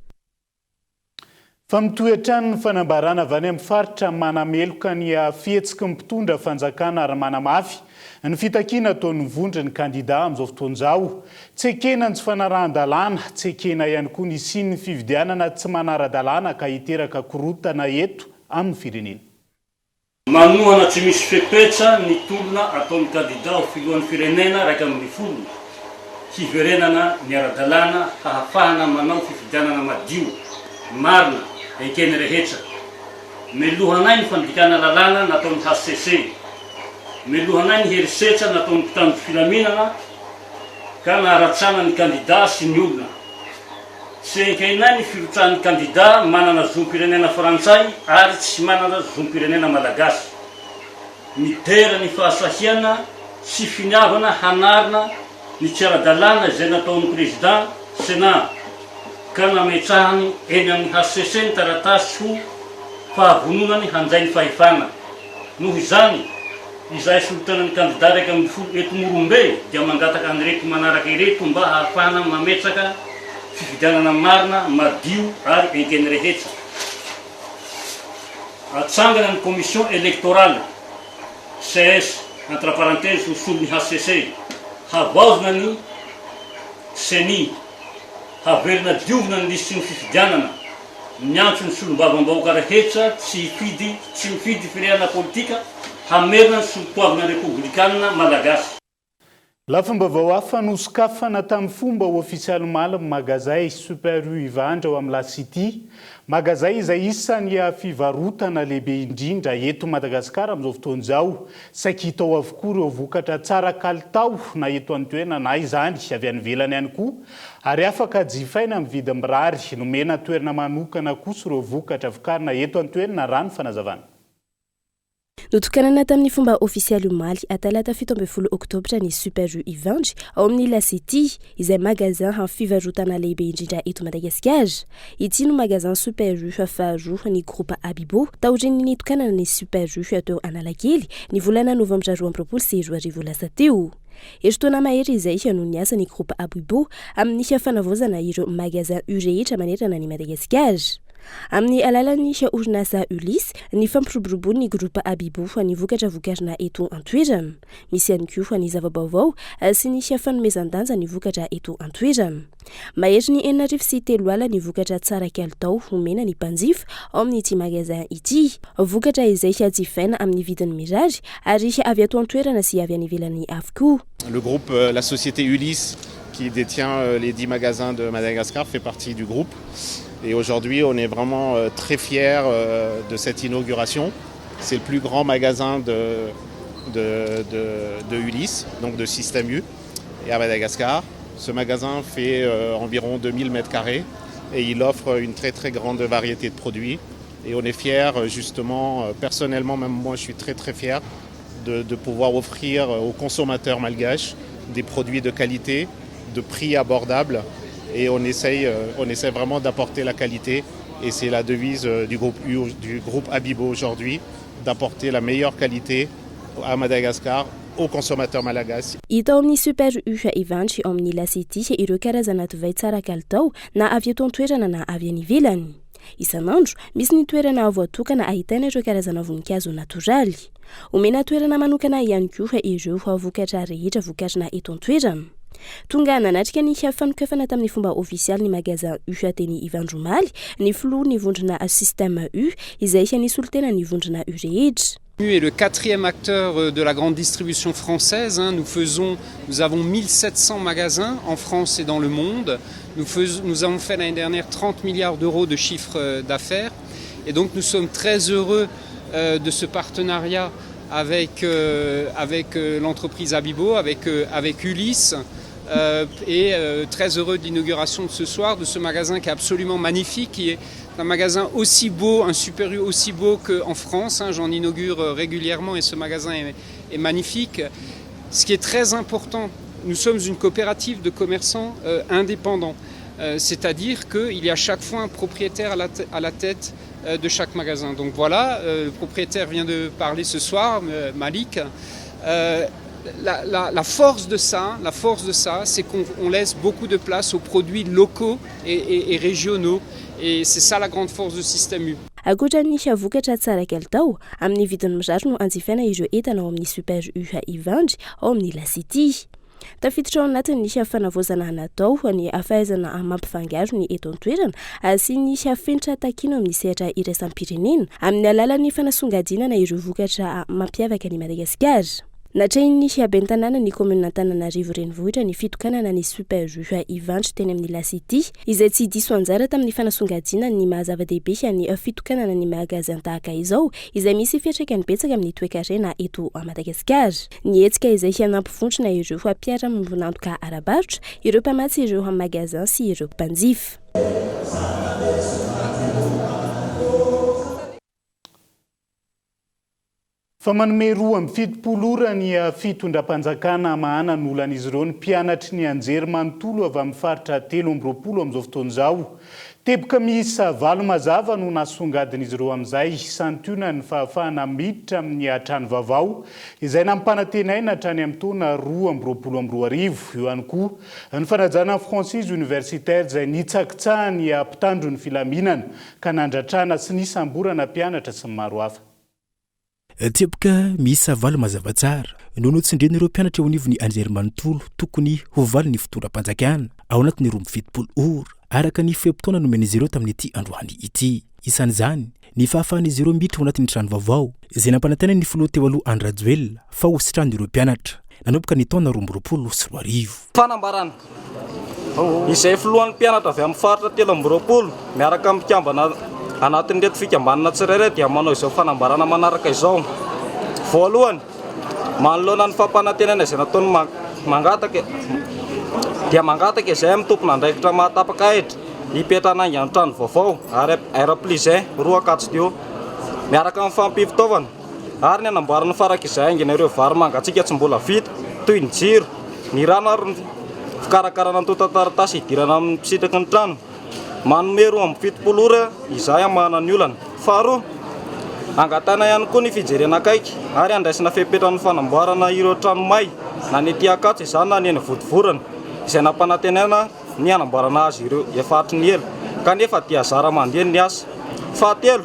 Fa mitoetrany ny fanambarana avy any amin'ny faritra manameloka ny fihetsiky mpitondra fanjakana ary manamafy ny fitakiana ataon'ny vondrony kandida amin'izao fotoan'izao tsekena ny tsy fanarahan-dalàna tsekena ihany koa ny siny fividianana tsy manara-dalàna ka hiteraka korotana eto amin'ny firenena. Manohana tsy misy fepetra ny tolona ataon'ny kandida ho filohan'ny firenena raika amin'ny folo hiverenana ny ara-dalàna hahafahana manao fividianana madio marina ekeny rehetra melohanay ny fandikana lalàna nataon'ny HCC melohanay ny herisetra nataon'ny mpitandro filaminana ka naharatsana ny kandida sy ny olona senkainay ny firotrahan'ny kandida manana zom-pirenena frantsay ary tsy manana zom-pirenena malagasy mitera ny fahasahiana sy finiavana hanarina ny tsy ara-dalàna izay nataon'ny président sénat ka nametrahany eny amin'ny HCC ny taratasy ho fahavononany hanjay ny fahefana noho izany izay solotana ny kandida raika amin'ny folo eto Morombe dia mangataka anireto manaraka ireto mba hahafahana mametraka fividianana marina madio ary enkeny rehetra atsangana ny commission électorale CS entre parenthèses ho solony HCC havaozina ny CENI haverina diovina ny lisy ny fifidianana miantso ny solom-bavambahoaka rehetra tsy mifidy firehana politika hamerina ny solotoavina republikanina malagasy. Lafim-baovao hafa nosokafana tamin'ny fomba ofisialy maly magazay Super U Ivandra ao amin'ny La City. Magazay izay isan'ny fivarotana lehibe indrindra eto Madagasikara amin'izao fotoan'izao. Saika hita avokoa ireo vokatra tsara kalitao na eto an-toerana na izany avy any ivelany ihany koa. Ary afaka jifaina amin'ny vidiny mirary nomena toerana manokana kosa ireo vokatra vokarina eto an-toerana rano fanazavana. Notokanana tamin'ny fomba ofisialy omaly atalata 17 oktobra ny Super U Ivandry ao amin'ny La City izay magazin fivarotana lehibe indrindra eto Madagasikara. Ity no magazin Super U faharoa ny groupe Abibo taoriny nitokanana ny Super U atao Analakely ny volana novambra 2024 lasa teo. Eritona mahery izay no niasa ny groupe Abibo amin'ny fanavozana ireo magazin U rehetra manerana ny Madagasikara. Amin'ny alalan'ny orinasa Ulysse ny fampiroboroboany ny groupe Abibo ny vokatra vokarina eto an-toerana. Misy ihany koa ny zava-baovao sy ny fanomezan-danja ny vokatra eto an-toerana. Mahery ny 403 ny vokatra tsara kalitao homena ny mpanjifa ao amin'ity magazin ity. Vokatra izay jifaina amin'ny vidiny mirary ary avy ato an-toerana sy avy any ivelany avokoa. Le groupe, la société Ulysse qui détient les 10 magasins de Madagascar fait partie du groupe. Et aujourd'hui, on est vraiment très fiers de cette inauguration. C'est le plus grand magasin de Ulysse, donc de Système U, et à Madagascar. Ce magasin fait environ 2000 m² et il offre une très très grande variété de produits. Et on est fiers, justement, personnellement, même moi je suis très très fier de pouvoir offrir aux consommateurs malgaches des produits de qualité, de prix abordables. Et on essaie vraiment d'apporter la qualité. Et c'est la devise du groupe Abibo aujourd'hui, d'apporter la meilleure qualité à Madagascar aux consommateurs malagasy. Ita amin'ny Super U Ivandry amin'ny La City ireo karazana tovay tsara kalitao na avy eto an-toerana na avy any ivelany. Isanandro misy ny toerana voatokana ahitana ireo karazana voninkazo natoraly. Omena toerana manokana ihany koa ireo vokatra rehetra vokarina eto an-toerana. Tonga nanatrika ny fanokafana tamin'ny fomba ofisialy ny magazin U teny Ivandromaly ny filoha ny vondrona Système U izay nisolo tena ny vondrona U rehetra. est le 4e acteur de la grande distribution française. Nous avons 1700 magasins en France et dans le monde. Nous avons fait l'année dernière 30 milliards d'euros de chiffre d'affaires. Et donc nous sommes très heureux de ce partenariat avec l'entreprise Abibo, avec Ulysse. Et très heureux de l'inauguration de ce soir, de ce magasin qui est absolument magnifique, qui est un magasin aussi beau, un Super U aussi beau qu'en France. J'en inaugure régulièrement et ce magasin est magnifique. Ce qui est très important, nous sommes une coopérative de commerçants indépendants. C'est-à-dire qu'il y a chaque fois un propriétaire à la tête de chaque magasin. Donc voilà, le propriétaire vient de parler ce soir, Malik. La force de ça, c'est qu'on laisse beaucoup de place aux produits locaux et régionaux. Et c'est ça la grande force du système U. Ankoatran'ny vokatra tsara kalitao amin'ny vidiny mirary no anjifaina ireo entana ao amin'ny Super U Ivandry ao amin'ny La City. Tafiditra ao anatin'ny fanavozana natao ny afaizana mampifangaro ny eto an-toerana sy ny fenitra takino amin'ny sehatra iraisam-pirenena amin'ny alalan'ny fanasongadinana ireo vokatra mampiavaka ny Madagasikara. Natrehiny aben'ny tanàna ny komuna Antananarivo renivohitra ny fitokanana ny Super U Ivandry teny amin'ny La City, izay tsy diso anjara tamin'ny fanasongadina ny mahazava-dehibe ny fitokanana ny magazin tahaka izao, izay misy fiantraikany betsaka amin'ny toe-karena eto a Madagasikara. Ny hetsika izay hanampifontrina ireo mpiara-mambonantoka ara-barotra, ireo mpamatsy ireo magazin sy ireo mpanjifa. Fa manome 2.7 ora ny fitondram-panjakana mahanan'olana ireo ny mpianatry ny anjery manontolo avy amin'ny faritra 13 amin'izao fotoana izao. Teboka miisa 7 mazava no nasongadin'izy ireo amin'izay santiona ny fahafahana miditra amin'ny trano vaovao izay nampanantenaina hatrany amin'ny taona 2022. Eo ihany koa ny fanajana Francis universitaire izay nitsakitsahany mpitandro ny filaminana ka nandratrana sy nisamborana mpianatra sy maro hafa. Teboka miisa 7 mazava tsara no notsindreny ireo mpianatra eo anivon'ny anjery manontolo tokony ho valy ny fitondram-panjakana ao anatin'ny 17 ora araka ny fehim-potoana nomen'izy ireo tamin'ity androany ity. Isan'izany ny fahafahan'izy ireo miditra ao anatin'ny trano vaovao izay nampanantena ny filoha teo aloha Andry Rajoelina fa hositran'ireo mpianatra nanomboka ny taona 2022. Fanambarana izay filohan'ny mpianatra avy amin'ny faritra 13 miaraka amin'ny mpikambana anatin'ny reto fikambanana tsirairay dia manao izao fanambarana manaraka izao. Voalohany manoloana ny fampanantenana izay nataony mangataka izay amin'ny tompon'andraikitra mahatapaka ahitra hipetrana haingana trano vaovao ary aéroplizay 2 akatsdio miaraka amin'ny fampivitaovana ary ny anamboarana farak'izay haingana ireo vary mangatsiaka tsy mbola vita toy ny jiro, ny rano ary ny fikarakarana ny tota-taratasy hidirana amin'ny mpisitaka ny trano. Manome 2.7 ora izay amahana ny olana. Faharoa, angatana ihany koa ny fijerena akaiky ary andraisana fepetrany fanamboarana ireo trano may na ny ety Ankatso izany na ny eny Vodivorana izay nampanantenana ny anamboarana azy ireo efatry ny ela kanefa dia zara mandeha ny asa. Fahatelo,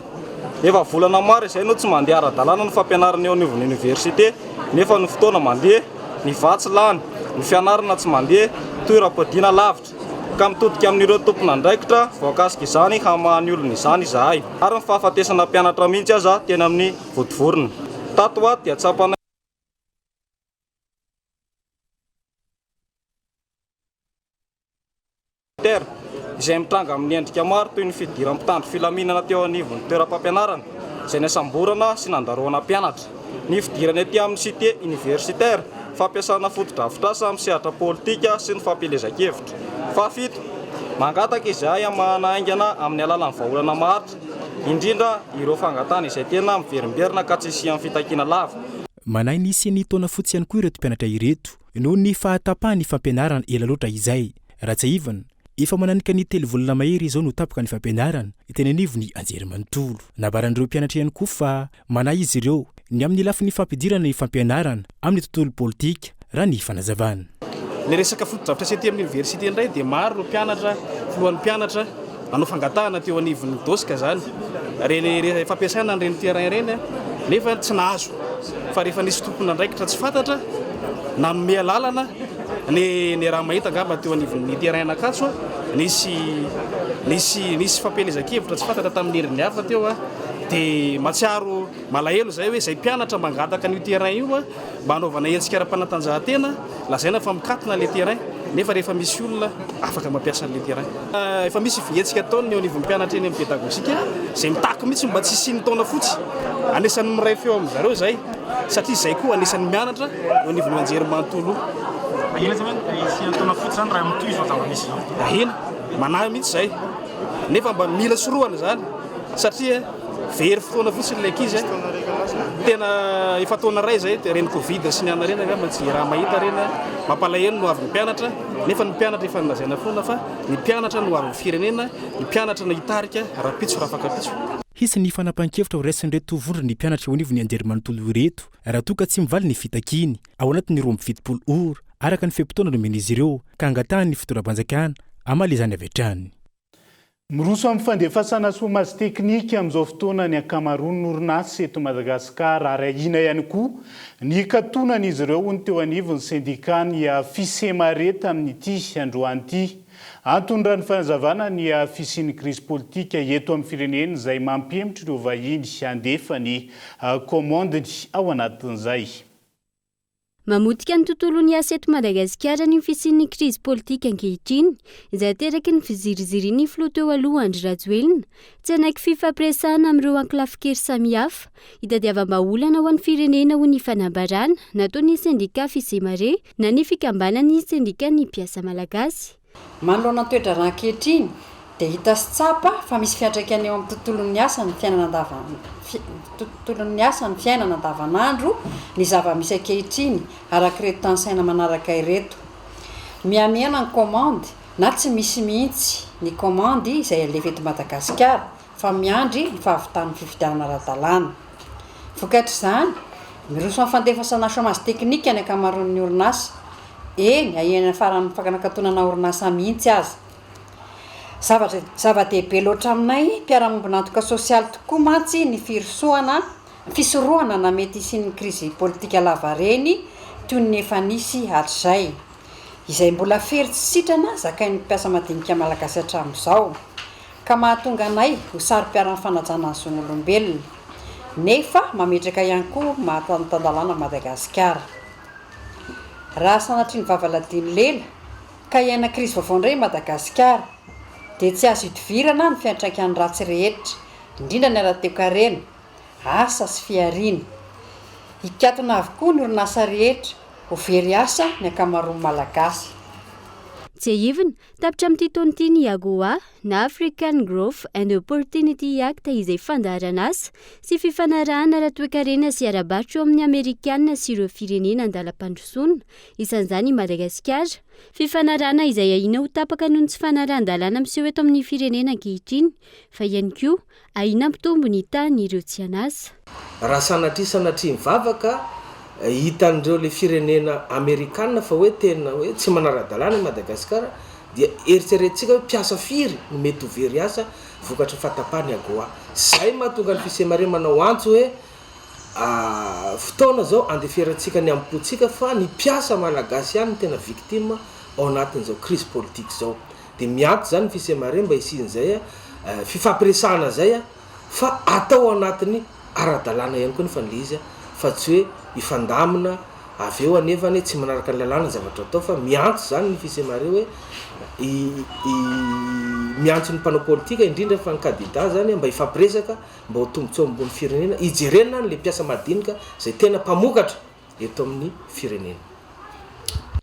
efa volana maro izay no tsy mandeha ara-dalàna ny fampianarana eo anivon'ny université nefa ny fotoana mandeha, ny vatsy lany, ny fianarana tsy mandeha, toeram-padiana lavitra ka mitodika amin'ireo tompon'andraikitra voakasika izany hamahany olona izany izahay ary ny fahafatesana mpianatra mihitsy aza teny amin'ny Vodivorona. Tato ato dia tsapana izay mitranga amin'ny endrika maro toy ny fidiram-pitandro filaminana teo anivon'ny toeram-pampianarana izay nasamborana sy nandaroana mpianatra. Ny fidirana ety amin'ny cité universitaire, fampiasana foto-drafitrasa amin'ny sehatra politika sy ny fampelezan-kevitra. Fahafito, mangataka izay amahana haingana amin'ny alalan'ny vahaolana maharitra, indrindra ireo fangatana izay tena miverimberina ka tsy isian'ny fitakiana lava. Manahy nisy ny taona fotsy ihany koa ireto mpianatra ireto noho ny fahatapahany fampianarana ela loatra izay. Ratsaivana, efa mananika ny 3 volana mahery izao no tapaka ny fampianarana teny anivon'ny anjery manontolo. Nabaran'ireo mpianatra ihany koa fa manahy izy ireo ny amin'ny lafin'ny fampidirana ny fampianarana amin'ny tontolo politika raha ny fanazavana. Ny resaka foto-drafitrasa ety amin'ny université indray dia maro no mpianatra, filohan'ny mpianatra nanao fangatahana teo anivon'ny dosika zany. Reny fampiasana an'ireny terrain ireny nefa tsy nahazo. Fa rehefa nisy tompon'andraikitra tsy fantatra nanome lalana ny raha mahita angamba teo anivon'ny terrain Ankatso nisy fampelezan-kevitra tsy fantatra tamin'ny herin'ny hafa teo dia matsiaro malahelo zay hoe zay mpianatra mangataka an'io terrain io a mba hanaovana hetsika ara-panatanjahantena lazaina fa mikatona le terrain nefa rehefa misy olona afaka mampiasa an'le terrain efa misy fihetsika ataony eo anivon'ny mpianatra eny amin'ny pédagogique zay mitaky mihitsy mba tsy siny taona fotsy anisan'ny miray feo amin'ny zareo zay satria zay koa anisan'ny mianatra eo anivon'ny anjery manontolo ahina manahy mihitsy zay nefa mba mila soroana zany satria very fotoana fotsiny le kizy tena efa taona ray zay reny covid sy niana reny angamba tsy raha mahita reny mampalahelo no avy ny mpianatra nefa ny mpianatra efa nilazaina foana fa ny mpianatra no avy ny firenena ny mpianatra na hitarika raha-pitso raha afaka-pitso hisy ny fanampahan-kevitra ho raisin'ireto tovondra ny mpianatra eo anivony anjery manontolo ireto raha toa ka tsy mivaly ny fitakiny ao anatin'ny 27 ora araka ny fepotona nomena izy ireo ka angatahany ny fitoram-panjakana amaly izany avy hatrany. Miroso amin'ny fandefasana somasy teknika amin'izao fotoana ny ankamaroany orinasa eto Madagasikara ary ahina ihany koa ny katonan'izy ireo ny teo anivon'ny sindikany Fisemare tamin'ity androany ity. Antony fanazavana ny fisian'ny crise politika eto amin'ny firenena izay mampiemitra ireo vahiny handefa ny komandiny ao anatin'izay. Mamotika ny tontolon'ny asa eto Madagasikara ny fisian'ny crise politika ankehitriny izay ateraky ny fiziriziriny filoha teo aloha Andry Rajoelina tsy anaiky fifampiresahana amin'ireo ankilafikery samihafa hitadiavam-baolana ho an'ny firenena ho ny fanambarana nataon'ny sindika Fisemare na ny fikambanan'ny sindika ny mpiasa malagasy. Manoloana ny toedrana ankehitriny dia hita sy tsapa fa misy fiantraikany eo amin'ny tontolon'ny asa ny fiainana andavanandro ny zava-misy ankehitriny araka tansaina manaraka ireto. Miamiana ny komandy na tsy misy mihitsy ny komandy izay alefa eto Madagasikara fa miandry ny fahavitan'ny fifidianana ara-dalàna. Vokatr' izany miroso amin'ny fandefasana chômage teknika ny ankamaroan'ny orinasa eny ahena faran'ny fanakatonana orinasa mihitsy azy. Zava-dehibe loatra aminay mpiara-mombona antoka sosialy tokoa mantsy ny fisorohana na mety isian'ny krizy politika lava reny toy ny efa nisy hatrizay izay mbola fery tsy sitrana zakain'ny mpiasa madinika malagasy hatramin'izao ka mahatonga anay ho sary-piaran'ny fanajana ny zon'olombelona nefa mametraka ihany koa mahatanotandalàna Madagasikara. Raha sanatry ny vavaladiny lela ka iaina krizy vaovao indray Madagasikara dia tsy azo hidivirana ny fiantraikan'ny ratsy rehetra indrindra ny ara-toe-karena asa sy fiariana hikatona avokoa ny orinasa rehetra ho very asa ny ankamaroan'ny malagasy. Tsy ahivina tapitra amin'ity taona ity ny AGOA na African Growth and Opportunity Act izay fandaharana asa sy fifanarahana ara-toe-karena sy ara-barotra eo amin'ny Amerikanina sy ireo firenena andalam-pandrosoana isan'izany Madagasikara. Fifanarahana izay ahina ho tapaka noho ny tsy fanarahan-dalàna miseho eto amin'ny firenena ankehitriny fa ihany koa ahina mpitombo ny tany ireo tsy anasa. Raha sanatry mivavaka hitan'ireo le firenena Amerikanina fa hoe tena hoe tsy manara-dalàna i Madagasikara dia eritreretintsika hoe mpiasa firy no mety ho very asa vokatry ny fatapahany AGOA. Zay mahatonga ny Fisemare manao antso hoe fotoana zao andeferantsika ny ampotsika fa ny mpiasa malagasy ihany tena victime ao anatin'izao crise politique zao. Dia mianto zany Fisemare mba isian'izay fifampiresahana zay fa atao anatin'ny ara-dalàna ihany koa nefa ny izy fa tsy hoe ifandamina avy eo anefany tsy manaraka ny lalàna zavatra atao fa miantso zany ny Fisemare hoe miantso ny mpanao politika indrindra fa ny kandida zany mba ifampiresaka mba ho tombontsoa ambony firenena hijerena ny le mpiasa madinika zay tena mpamokatra eto amin'ny firenena.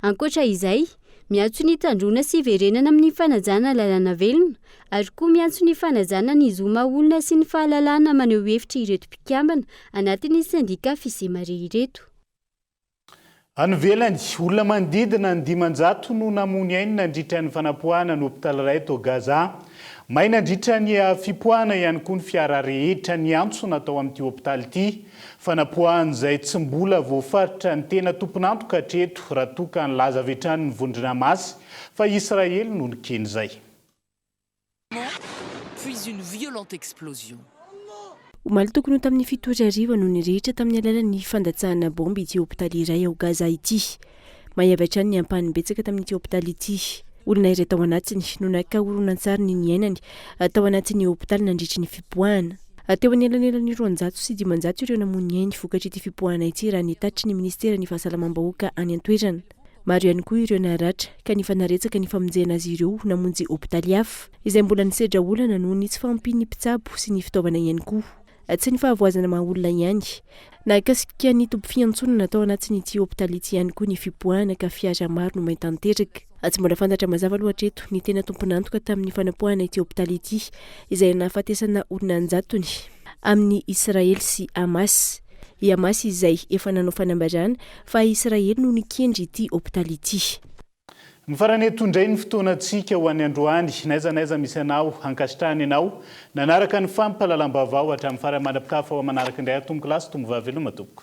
Ankoatra izay miantso ny tandrona sy verenana amin'ny fanajana lalàna velona ary koa miantso ny fanajana ny zoma olona sy ny fahalalàna maneho hevitra ireto mpikambana anatin'ny sindika Fisemare ireto. Any velany olona manodidina ny 500 no namony ainy nandritra ny fanapoahana ny hôpitaly iray eto Gaza. May nandritra ny fipoahana ihany koa ny fiara rehetra ny antso natao amin'ity hôpitaly ity. Fanapoahana izay tsy mbola voafaritra ny tena tompon'antoka hatreto raha toa ka nilaza avy hatrany ny vondrona masy fa Israely no nikeny izay. Puis une violente explosion. Omaly tokony tamin'ny 7:00 no nirehitra tamin'ny alalan'ny fandatsahana bomby ity hôpitaly iray ao Gaza ity. Mayavatra ny ampahany betsaka tamin'ity hôpitaly ity. Olona iray tao anatiny no naka horonan-tsary ny iainany tao anatin'ny hôpitaly nandritry ny fipoahana. teo anelanelan'ny 200 ireo namono ainy vokatry ity fipoahana ity raha nitatry ny ministera ny fahasalamam-bahoaka any an-toerana. Maro ihany koa ireo naratra ka ny fanaretsaka ny famonjena azy ireo namonjy hopitaly hafa izay mbola nisedra olana noho ny tsy fampiny mpitsabo sy ny fitaovana ihany koa. Tsy ny fahavoazana maha olona ihany nakasika ny tompo fiantsonana natao anatin'ity hopitaly ity ihany koa ny fipoahana ka fiara maro no mahitanteraka. Tsy mbola fantatra mazava loatra eto ny tena tomponantoka tamin'ny fanapoahana ity hopitaly ity izay nahafatesana olona anjatony amin'ny Israely sy Hamas. I Hamas izay efa nanao fanambarana fa Israely no nikendry ity hopitaly ity. Mifarany tondray ny fotoanantsika ho any androany naiza misy anao hankasitrahany anao nanaraka ny fampahalalam-baovao hatramin'ny farany manapikafa ao manaraka indray atomboka lasy tombo vaveloma tompoko.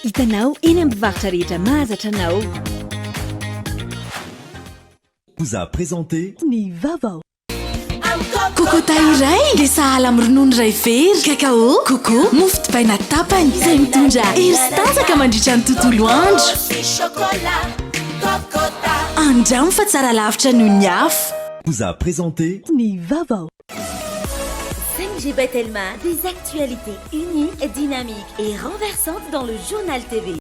Hitanao eny amin'ny mpivarotra rehetra mahazatra anao. Vous a présenté ny vaovao. Kokota iray dia sahala amin'ny ronono iray very, kakao, koko, mofo dipaina tapany izay mitondra hery sy tanjaka mandritra ny tontolo andro. Andramo fa tsara lavitra noho ny afo. Vous a présenté ny vaovao. 5G Batelma, des actualités unies, dynamiques et renversantes dans le journal TV.